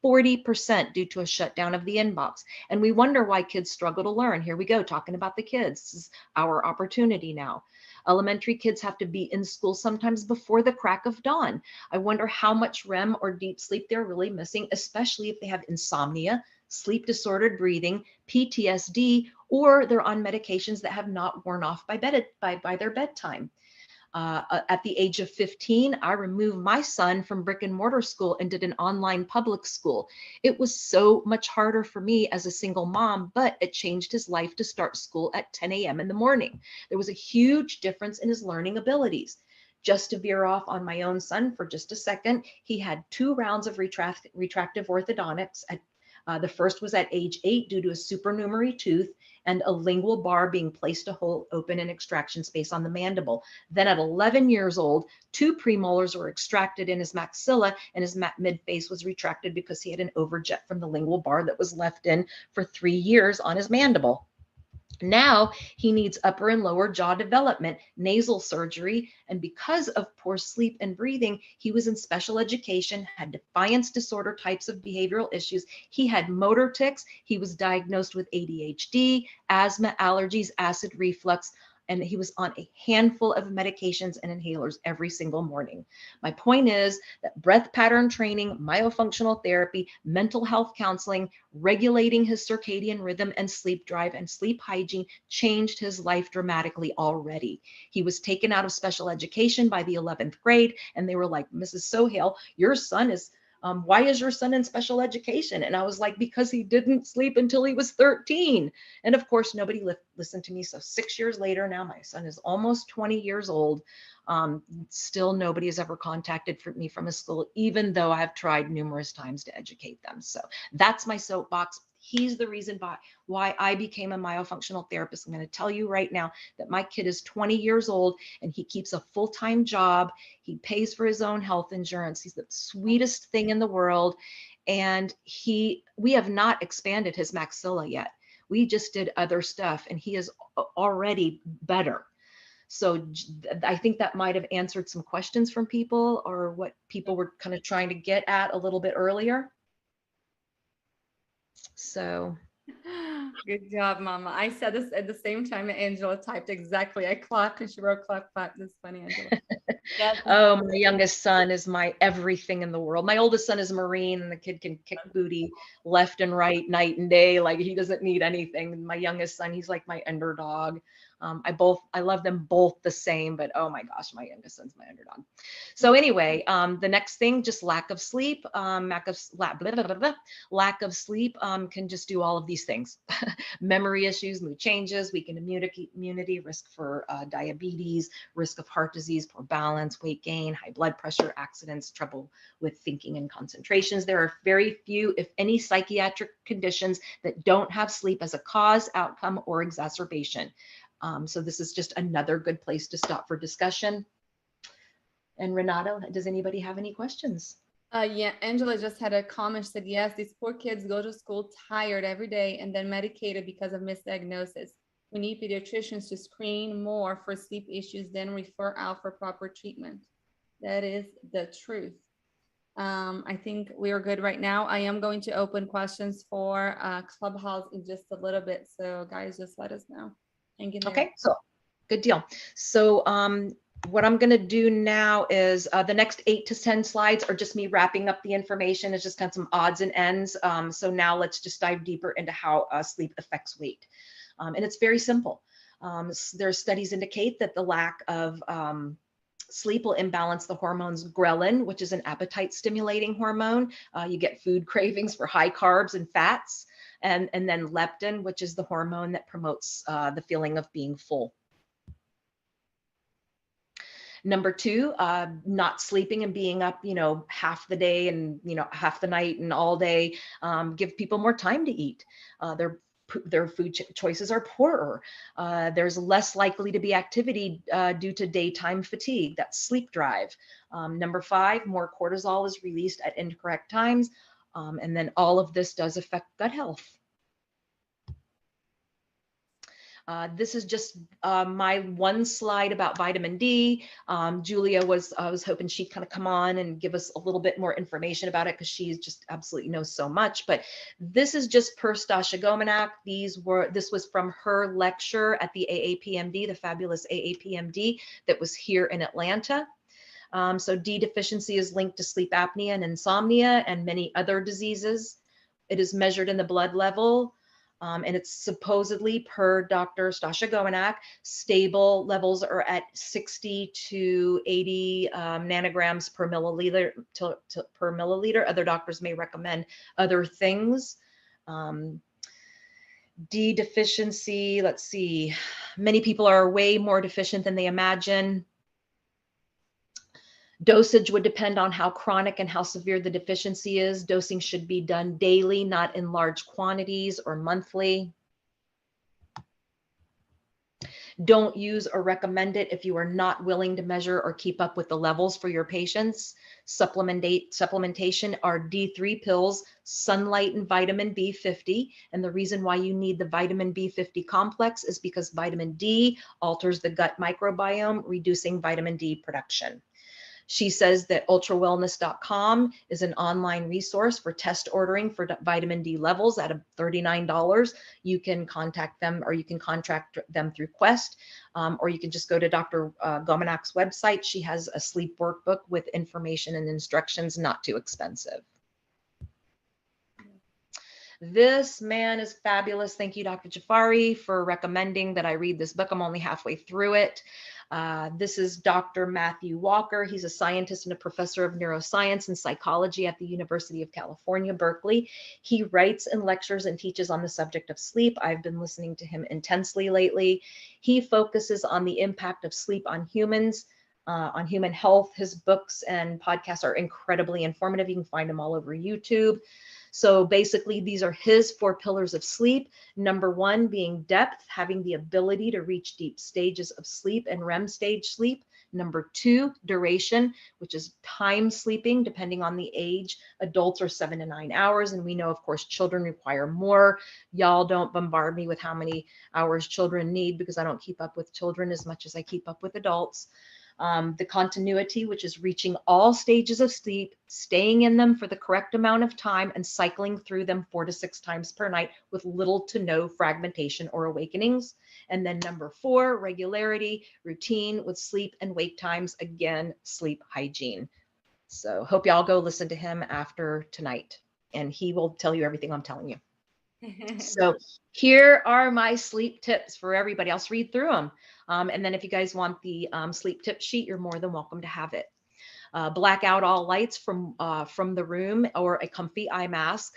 40% due to a shutdown of the inbox. And we wonder why kids struggle to learn. Here we go, talking about the kids. This is our opportunity now. Elementary kids have to be in school sometimes before the crack of dawn. I wonder how much REM or deep sleep they're really missing, especially if they have insomnia, sleep disordered breathing, PTSD, or they're on medications that have not worn off by their bedtime. At the age of 15, I removed my son from brick and mortar school and did an online public school. It was so much harder for me as a single mom, but it changed his life to start school at 10 a.m. in the morning. There was a huge difference in his learning abilities. just to veer off on my own son for just a second, he had 2 rounds of retractive orthodontics. The first was at age 8 due to a supernumerary tooth and a lingual bar being placed to hold open an extraction space on the mandible. Then at 11 years old, 2 premolars were extracted in his maxilla, and his midface was retracted because he had an overjet from the lingual bar that was left in for 3 years on his mandible. Now he needs upper and lower jaw development, nasal surgery, and because of poor sleep and breathing, he was in special education, had defiance disorder types of behavioral issues. He had motor tics. He was diagnosed with ADHD, asthma, allergies, acid reflux, and he was on a handful of medications and inhalers every single morning. My point is that breath pattern training, myofunctional therapy, mental health counseling, regulating his circadian rhythm and sleep drive and sleep hygiene changed his life dramatically already. He was taken out of special education by the 11th grade, and they were like, Mrs. Sohail, your son is why is your son in special education? And I was like, because he didn't sleep until he was 13. And of course, nobody listened to me. So 6 years later, now my son is almost 20 years old. Still nobody has ever contacted me from a school, even though I've tried numerous times to educate them. So that's my soapbox. He's the reason why I became a myofunctional therapist. I'm going to tell you right now that my kid is 20 years old and he keeps a full-time job. He pays for his own health insurance. He's the sweetest thing in the world. And we have not expanded his maxilla yet. We just did other stuff and he is already better. So I think that might have answered some questions from people or what people were kind of trying to get at a little bit earlier. So good job, Mama. I said this at the same time Angela typed exactly. I clapped and she wrote clap, clap. That's funny, Angela. Yes. Oh, my youngest son is my everything in the world. My oldest son is a Marine and the kid can kick booty left and right, night and day. Like he doesn't need anything. My youngest son, he's like my underdog. I love them both the same, but oh my gosh, my youngest son's my underdog. So anyway, the next thing, just lack of sleep, lack of sleep can just do all of these things. Memory issues, mood changes, weakened immunity, risk for diabetes, risk of heart disease, poor balance, weight gain, high blood pressure, accidents, trouble with thinking and concentrations. There are very few, if any, psychiatric conditions that don't have sleep as a cause, outcome, or exacerbation. So this is just another good place to stop for discussion. And Renato, does anybody have any questions? Yeah, Angela just had a comment. She said, yes, these poor kids go to school tired every day and then medicated because of misdiagnosis. We need pediatricians to screen more for sleep issues, then refer out for proper treatment. That is the truth. I think we are good right now. I am going to open questions for Clubhouse in just a little bit. So guys, just let us know. Okay, so good deal. So what I'm going to do now is the next 8 to 10 slides are just me wrapping up the information. It's just kind of some odds and ends. So now let's just dive deeper into how sleep affects weight. And it's very simple. Their studies indicate that the lack of sleep will imbalance the hormones ghrelin, which is an appetite stimulating hormone. You get food cravings for high carbs and fats. And then leptin, which is the hormone that promotes the feeling of being full. Number 2, not sleeping and being up, half the day and, half the night and all day, give people more time to eat. Their food choices are poorer. There's less likely to be activity due to daytime fatigue. That's sleep drive. Number 5, more cortisol is released at incorrect times. And then all of this does affect gut health. This is just my one slide about vitamin D. Julia I was hoping she'd kind of come on and give us a little bit more information about it because she just absolutely knows so much. But this is just per Stasha Gomanak. This was from her lecture at the AAPMD, the fabulous AAPMD that was here in Atlanta. So D deficiency is linked to sleep apnea and insomnia and many other diseases. It is measured in the blood level. And it's supposedly, per Dr. Stasha Gomanak, stable levels are at 60 to 80 nanograms per milliliter. Per milliliter. Other doctors may recommend other things. D deficiency, let's see. Many people are way more deficient than they imagine. Dosage would depend on how chronic and how severe the deficiency is. Dosing should be done daily, not in large quantities or monthly. Don't use or recommend it if you are not willing to measure or keep up with the levels for your patients. Supplementation are D3 pills, sunlight, and vitamin B50. And the reason why you need the vitamin B50 complex is because vitamin D alters the gut microbiome, reducing vitamin D production. She says that ultrawellness.com is an online resource for test ordering for vitamin D levels at $39. You can contact them, or you can contract them through Quest, or you can just go to Dr. Gomanak's website. She has a sleep workbook with information and instructions, not too expensive. This man is fabulous. Thank you, Dr. Jafari, for recommending that I read this book. I'm only halfway through it. This is Dr. Matthew Walker. He's a scientist and a professor of neuroscience and psychology at the University of California, Berkeley. He writes and lectures and teaches on the subject of sleep. I've been listening to him intensely lately. He focuses on the impact of sleep on humans, on human health. His books and podcasts are incredibly informative. You can find them all over YouTube. So basically, these are his 4 pillars of sleep. Number 1 being depth, having the ability to reach deep stages of sleep and REM stage sleep. Number 2, duration, which is time sleeping, depending on the age. Adults are 7 to 9 hours. And we know, of course, children require more. Y'all don't bombard me with how many hours children need, because I don't keep up with children as much as I keep up with adults. The continuity, which is reaching all stages of sleep, staying in them for the correct amount of time, and cycling through them 4 to 6 times per night with little to no fragmentation or awakenings. And then number 4, regularity, routine with sleep and wake times. Again, sleep hygiene. So hope y'all go listen to him after tonight, and he will tell you everything I'm telling you. So here are my sleep tips for everybody. I'll read through them. And then if you guys want the sleep tip sheet, you're more than welcome to have it. Black out all lights from the room, or a comfy eye mask.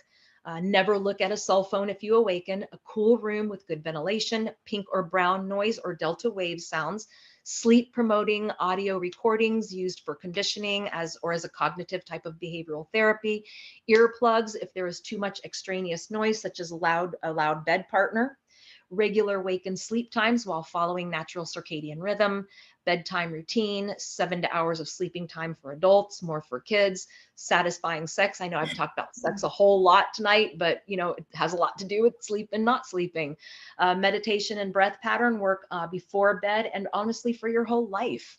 Never look at a cell phone if you awaken. A cool room with good ventilation, pink or brown noise or delta wave sounds. Sleep promoting audio recordings used for conditioning as a cognitive type of behavioral therapy. Earplugs if there is too much extraneous noise, such as a loud bed partner. Regular wake and sleep times while following natural circadian rhythm. Bedtime routine, 7 hours of sleeping time for adults, more for kids. Satisfying sex. I know I've talked about sex a whole lot tonight, but it has a lot to do with sleep and not sleeping. Meditation and breath pattern work before bed, and honestly for your whole life.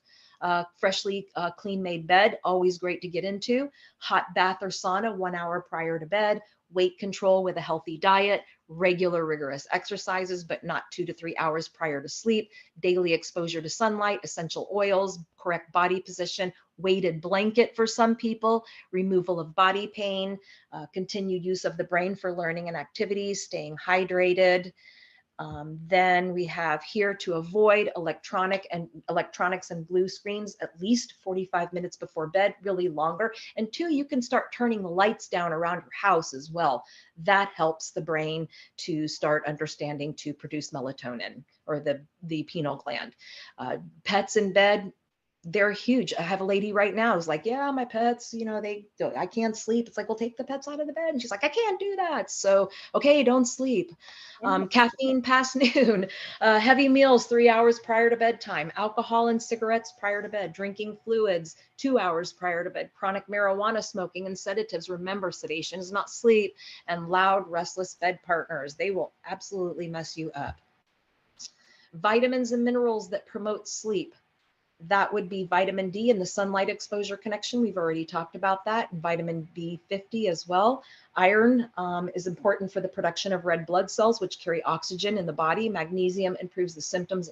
Freshly clean made bed, always great to get into. Hot bath or sauna 1 hour prior to bed. Weight control with a healthy diet. Regular rigorous exercises, but not 2 to 3 hours prior to sleep. Daily exposure to sunlight, essential oils, correct body position, weighted blanket for some people, removal of body pain, continued use of the brain for learning and activities, staying hydrated. Then we have here to avoid electronics and blue screens at least 45 minutes before bed, really longer. And 2, you can start turning the lights down around your house as well. That helps the brain to start understanding to produce melatonin, or the pineal gland. Pets in bed, they're huge. I have a lady right now who's like, yeah, my pets, I can't sleep. It's like, well, take the pets out of the bed. And she's like, I can't do that. So, okay, don't sleep. Caffeine past noon, heavy meals 3 hours prior to bedtime, alcohol and cigarettes prior to bed, drinking fluids 2 hours prior to bed, chronic marijuana smoking and sedatives. Remember, sedation is not sleep. And loud, restless bed partners. They will absolutely mess you up. Vitamins and minerals that promote sleep. That would be vitamin D and the sunlight exposure connection. We've already talked about that. And vitamin B50 as well. Iron is important for the production of red blood cells, which carry oxygen in the body. Magnesium improves the symptoms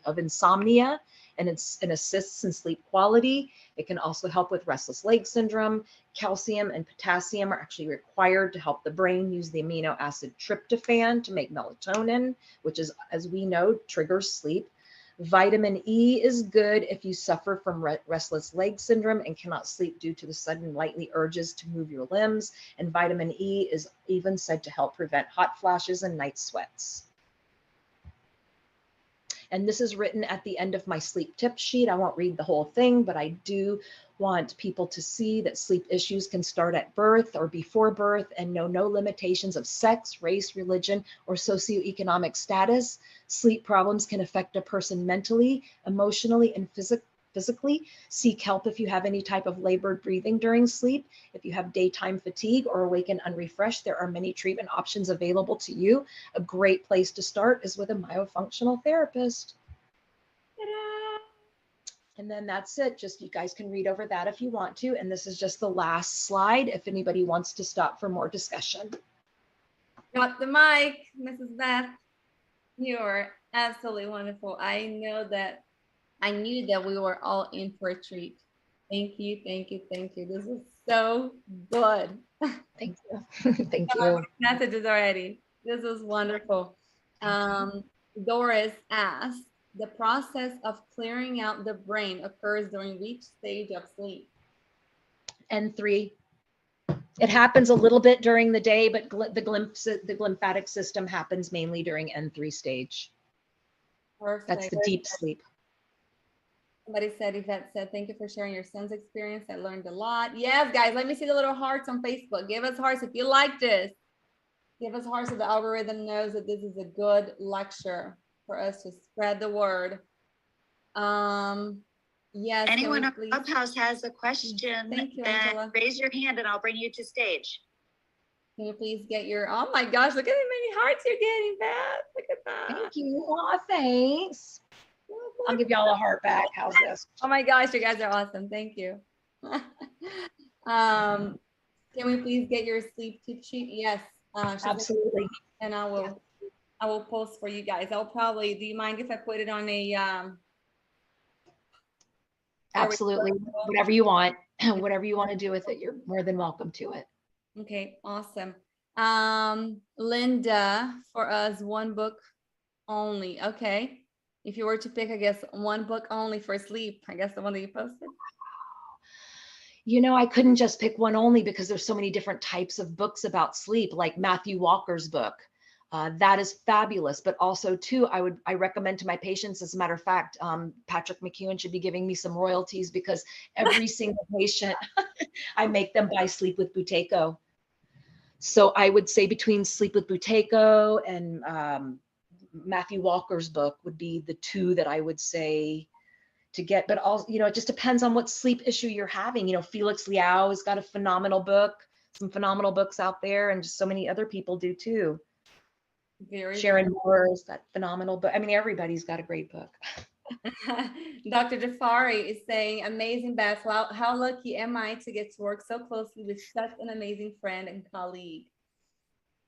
of insomnia and assists in sleep quality. It can also help with restless leg syndrome. Calcium and potassium are actually required to help the brain use the amino acid tryptophan to make melatonin, which is, as we know, triggers sleep. Vitamin E is good if you suffer from restless leg syndrome and cannot sleep due to the sudden nightly urges to move your limbs. And vitamin E is even said to help prevent hot flashes and night sweats. And this is written at the end of my sleep tip sheet. I won't read the whole thing, but I do want people to see that sleep issues can start at birth or before birth and know no limitations of sex, race, religion, or socioeconomic status. Sleep problems can affect a person mentally, emotionally, and physically. Seek help if you have any type of labored breathing during sleep. If you have daytime fatigue or awaken unrefreshed, there are many treatment options available to you. A great place to start is with a myofunctional therapist. Ta-da! And then that's it. Just you guys can read over that if you want to. And this is just the last slide if anybody wants to stop for more discussion. Drop the mic, Mrs. Beth. You're absolutely wonderful. I knew that we were all in for a treat. Thank you, thank you, thank you. This was so good. Thank you. Thank you. Messages already. This was wonderful. Doris asked, the process of clearing out the brain occurs during which stage of sleep? N3. It happens a little bit during the day, but the glymphatic system happens mainly during N3 stage. Perfect. That's the deep sleep. Somebody said, Yvette said, thank you for sharing your son's experience. I learned a lot. Yes, guys, let me see the little hearts on Facebook. Give us hearts if you like this. Give us hearts so the algorithm knows that this is a good lecture for us to spread the word. Yes. Anyone on Clubhouse has a question, Thank you, then Angela. raise your hand and I'll bring you to stage. Can you please get your, oh my gosh, look at how many hearts you're getting, Beth. Look at that. Thank you. Aw, thanks. I'll give y'all a heart back. How's this? Oh my gosh, you guys are awesome. Thank you. Can we please get your sleep tip sheet? Yes. Absolutely. And I will post for you guys. I'll probably, do you mind if I put it on a Absolutely. Whatever you want, whatever you want to do with it, you're more than welcome to it. Okay, awesome. Linda, for us, one book only. Okay. If you were to pick, I guess, one book only for sleep, I guess the one that you posted. You know, I couldn't just pick one only because there's so many different types of books about sleep, like Matthew Walker's book. That is fabulous. But also too, I recommend to my patients, as a matter of fact, Patrick McEwen should be giving me some royalties because every single patient, I make them buy Sleep with Buteyko. So I would say between Sleep with Buteyko and Matthew Walker's book would be the two that I would say to get, but also, you know, it just depends on what sleep issue you're having. You know, Felix Liao has got a phenomenal book, some phenomenal books out there, and just so many other people do too. Sharon Moore's got phenomenal book. I mean, everybody's got a great book. Dr. Jafari is saying, amazing, Beth. How lucky am I to get to work so closely with such an amazing friend and colleague?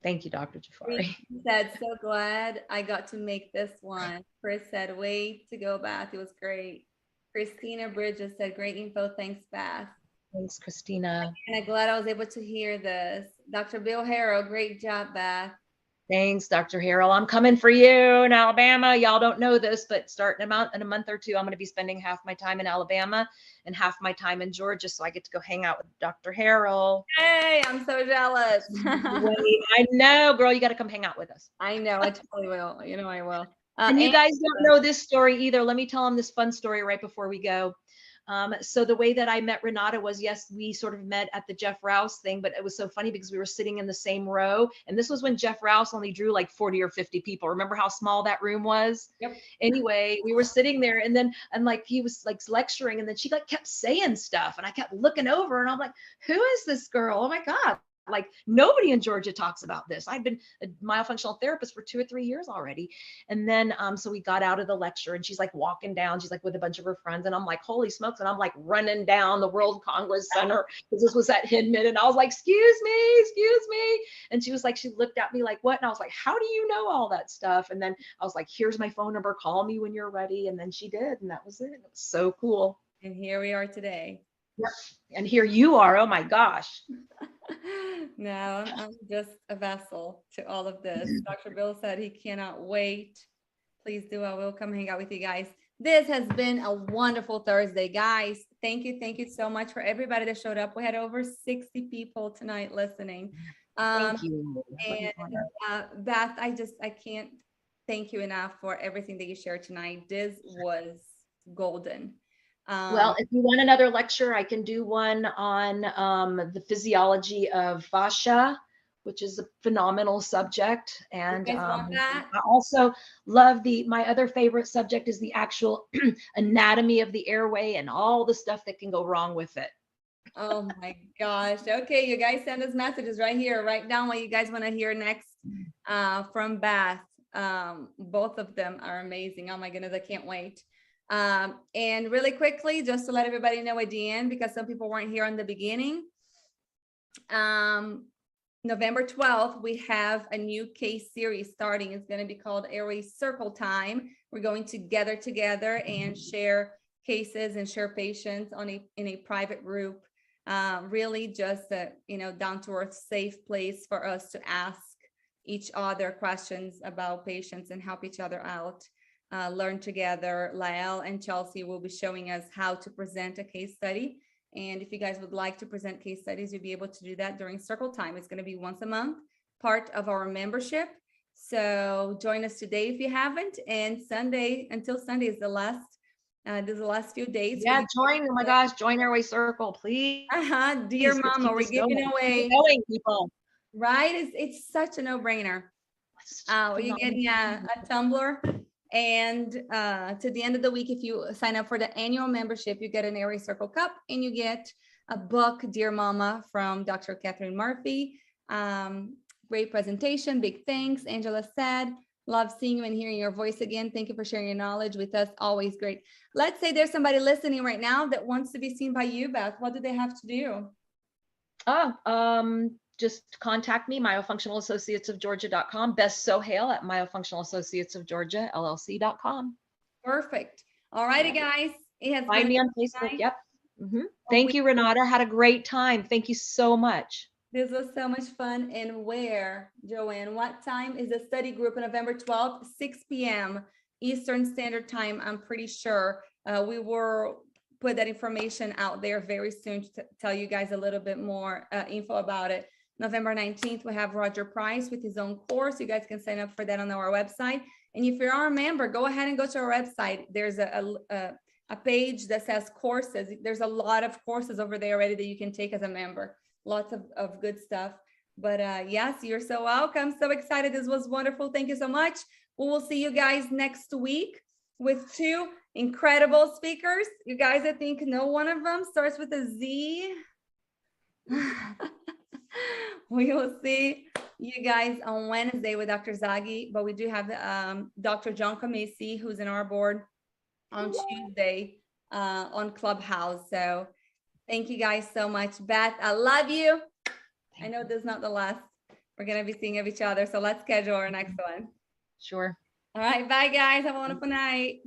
Thank you, Dr. Jafari. He said, so glad I got to make this one. Chris said, way to go, Beth. It was great. Christina Bridges said, great info. Thanks, Beth. Thanks, Christina. And I'm glad I was able to hear this. Dr. Bill Harrow, great job, Beth. Thanks, Dr. Harrell. I'm coming for you in Alabama. Y'all don't know this, but starting in a month or two, I'm going to be spending half my time in Alabama and half my time in Georgia. So I get to go hang out with Dr. Harrell. Hey, I'm so jealous. I know, girl, you got to come hang out with us. I know, I totally will. You know, I will. And you guys don't know this story either. Let me tell them this fun story right before we go. So the way that I met Renata was, yes, we sort of met at the Jeff Rouse thing, but it was so funny because we were sitting in the same row. And this was when Jeff Rouse only drew like 40 or 50 people. Remember how small that room was? Yep. Anyway, we were sitting there and like he was like lecturing and then she like kept saying stuff and I kept looking over and I'm like, who is this girl? Oh my God. Like nobody in Georgia talks about this. I've been a myofunctional therapist for 2 or 3 years already. And then, so we got out of the lecture and she's like walking down, she's like with a bunch of her friends. And I'm like, holy smokes. And I'm like running down the World Congress Center because this was at Hinman. And I was like, excuse me. And she was like, she looked at me like, what? And I was like, how do you know all that stuff? And then I was like, here's my phone number. Call me when you're ready. And then she did. And that was it. It was so cool. And here we are today. Yep. And here you are. Oh my gosh. No, I'm just a vessel to all of this. Dr. Bill said he cannot wait. Please do. I will come hang out with you guys. This has been a wonderful Thursday, guys. Thank you. Thank you so much for everybody that showed up. We had over 60 people tonight listening. Thank you. And Beth, I can't thank you enough for everything that you shared tonight. This was golden. Well, if you want another lecture, I can do one on the physiology of fascia, which is a phenomenal subject. And you guys want that? I also love my other favorite subject is the actual anatomy of the airway and all the stuff that can go wrong with it. Oh my gosh. Okay, you guys send us messages right here. Write down what you guys want to hear next from Beth. Both of them are amazing. Oh my goodness, I can't wait. And really quickly, just to let everybody know at the end, because some people weren't here in the beginning, November 12th, we have a new case series starting. It's going to be called Airway Circle Time. We're going to gather together and share cases and share patients in a private group. Really just a down to earth, safe place for us to ask each other questions about patients and help each other out. Learn together. Lael and Chelsea will be showing us how to present a case study. And if you guys would like to present case studies, you'll be able to do that during Circle Time. It's going to be once a month, part of our membership. So join us today if you haven't. And Sunday, until Sunday is the last, this is the last few days. Yeah, join. Oh my gosh, join Airway Circle, please. Dear Mama, we're giving away. Going, people. Right? It's such a no-brainer. You're getting a tumbler. And to the end of the week, if you sign up for the annual membership, you get an Airway Circle cup and you get a book, Dear Mama, from Dr. Catherine Murphy. Great presentation. Big thanks. Angela said, love seeing you and hearing your voice again. Thank you for sharing your knowledge with us. Always great. Let's say there's somebody listening right now that wants to be seen by you, Beth. What do they have to do? Just contact me, myofunctionalassociatesofgeorgia.com, Beth Sohail at myofunctionalassociatesofgeorgia.llc.com. Perfect. All righty, guys. It has Find me on Facebook. Yep. Thank you, Renata. Had a great time. Thank you so much. This was so much fun. And where, Joanne, what time is the study group on November 12th? 6 p.m. Eastern Standard Time, I'm pretty sure. We will put that information out there very soon to tell you guys a little bit more info about it. November 19th, we have Roger Price with his own course. You guys can sign up for that on our website. And if you're a member, go ahead and go to our website. There's a page that says courses. There's a lot of courses over there already that you can take as a member. Lots of good stuff. But yes, you're so welcome. So excited. This was wonderful. Thank you so much. We will see you guys next week with 2 incredible speakers. You guys, I think know one of them starts with a Z. We will see you guys on Wednesday with Dr. Zaghi, but we do have Dr. John Kamisi, who's in our board, on Tuesday on Clubhouse. So thank you guys so much. Beth, I love you. I know this is not the last. We're going to be seeing of each other. So let's schedule our next one. Sure. All right. Bye, guys. Have a wonderful night.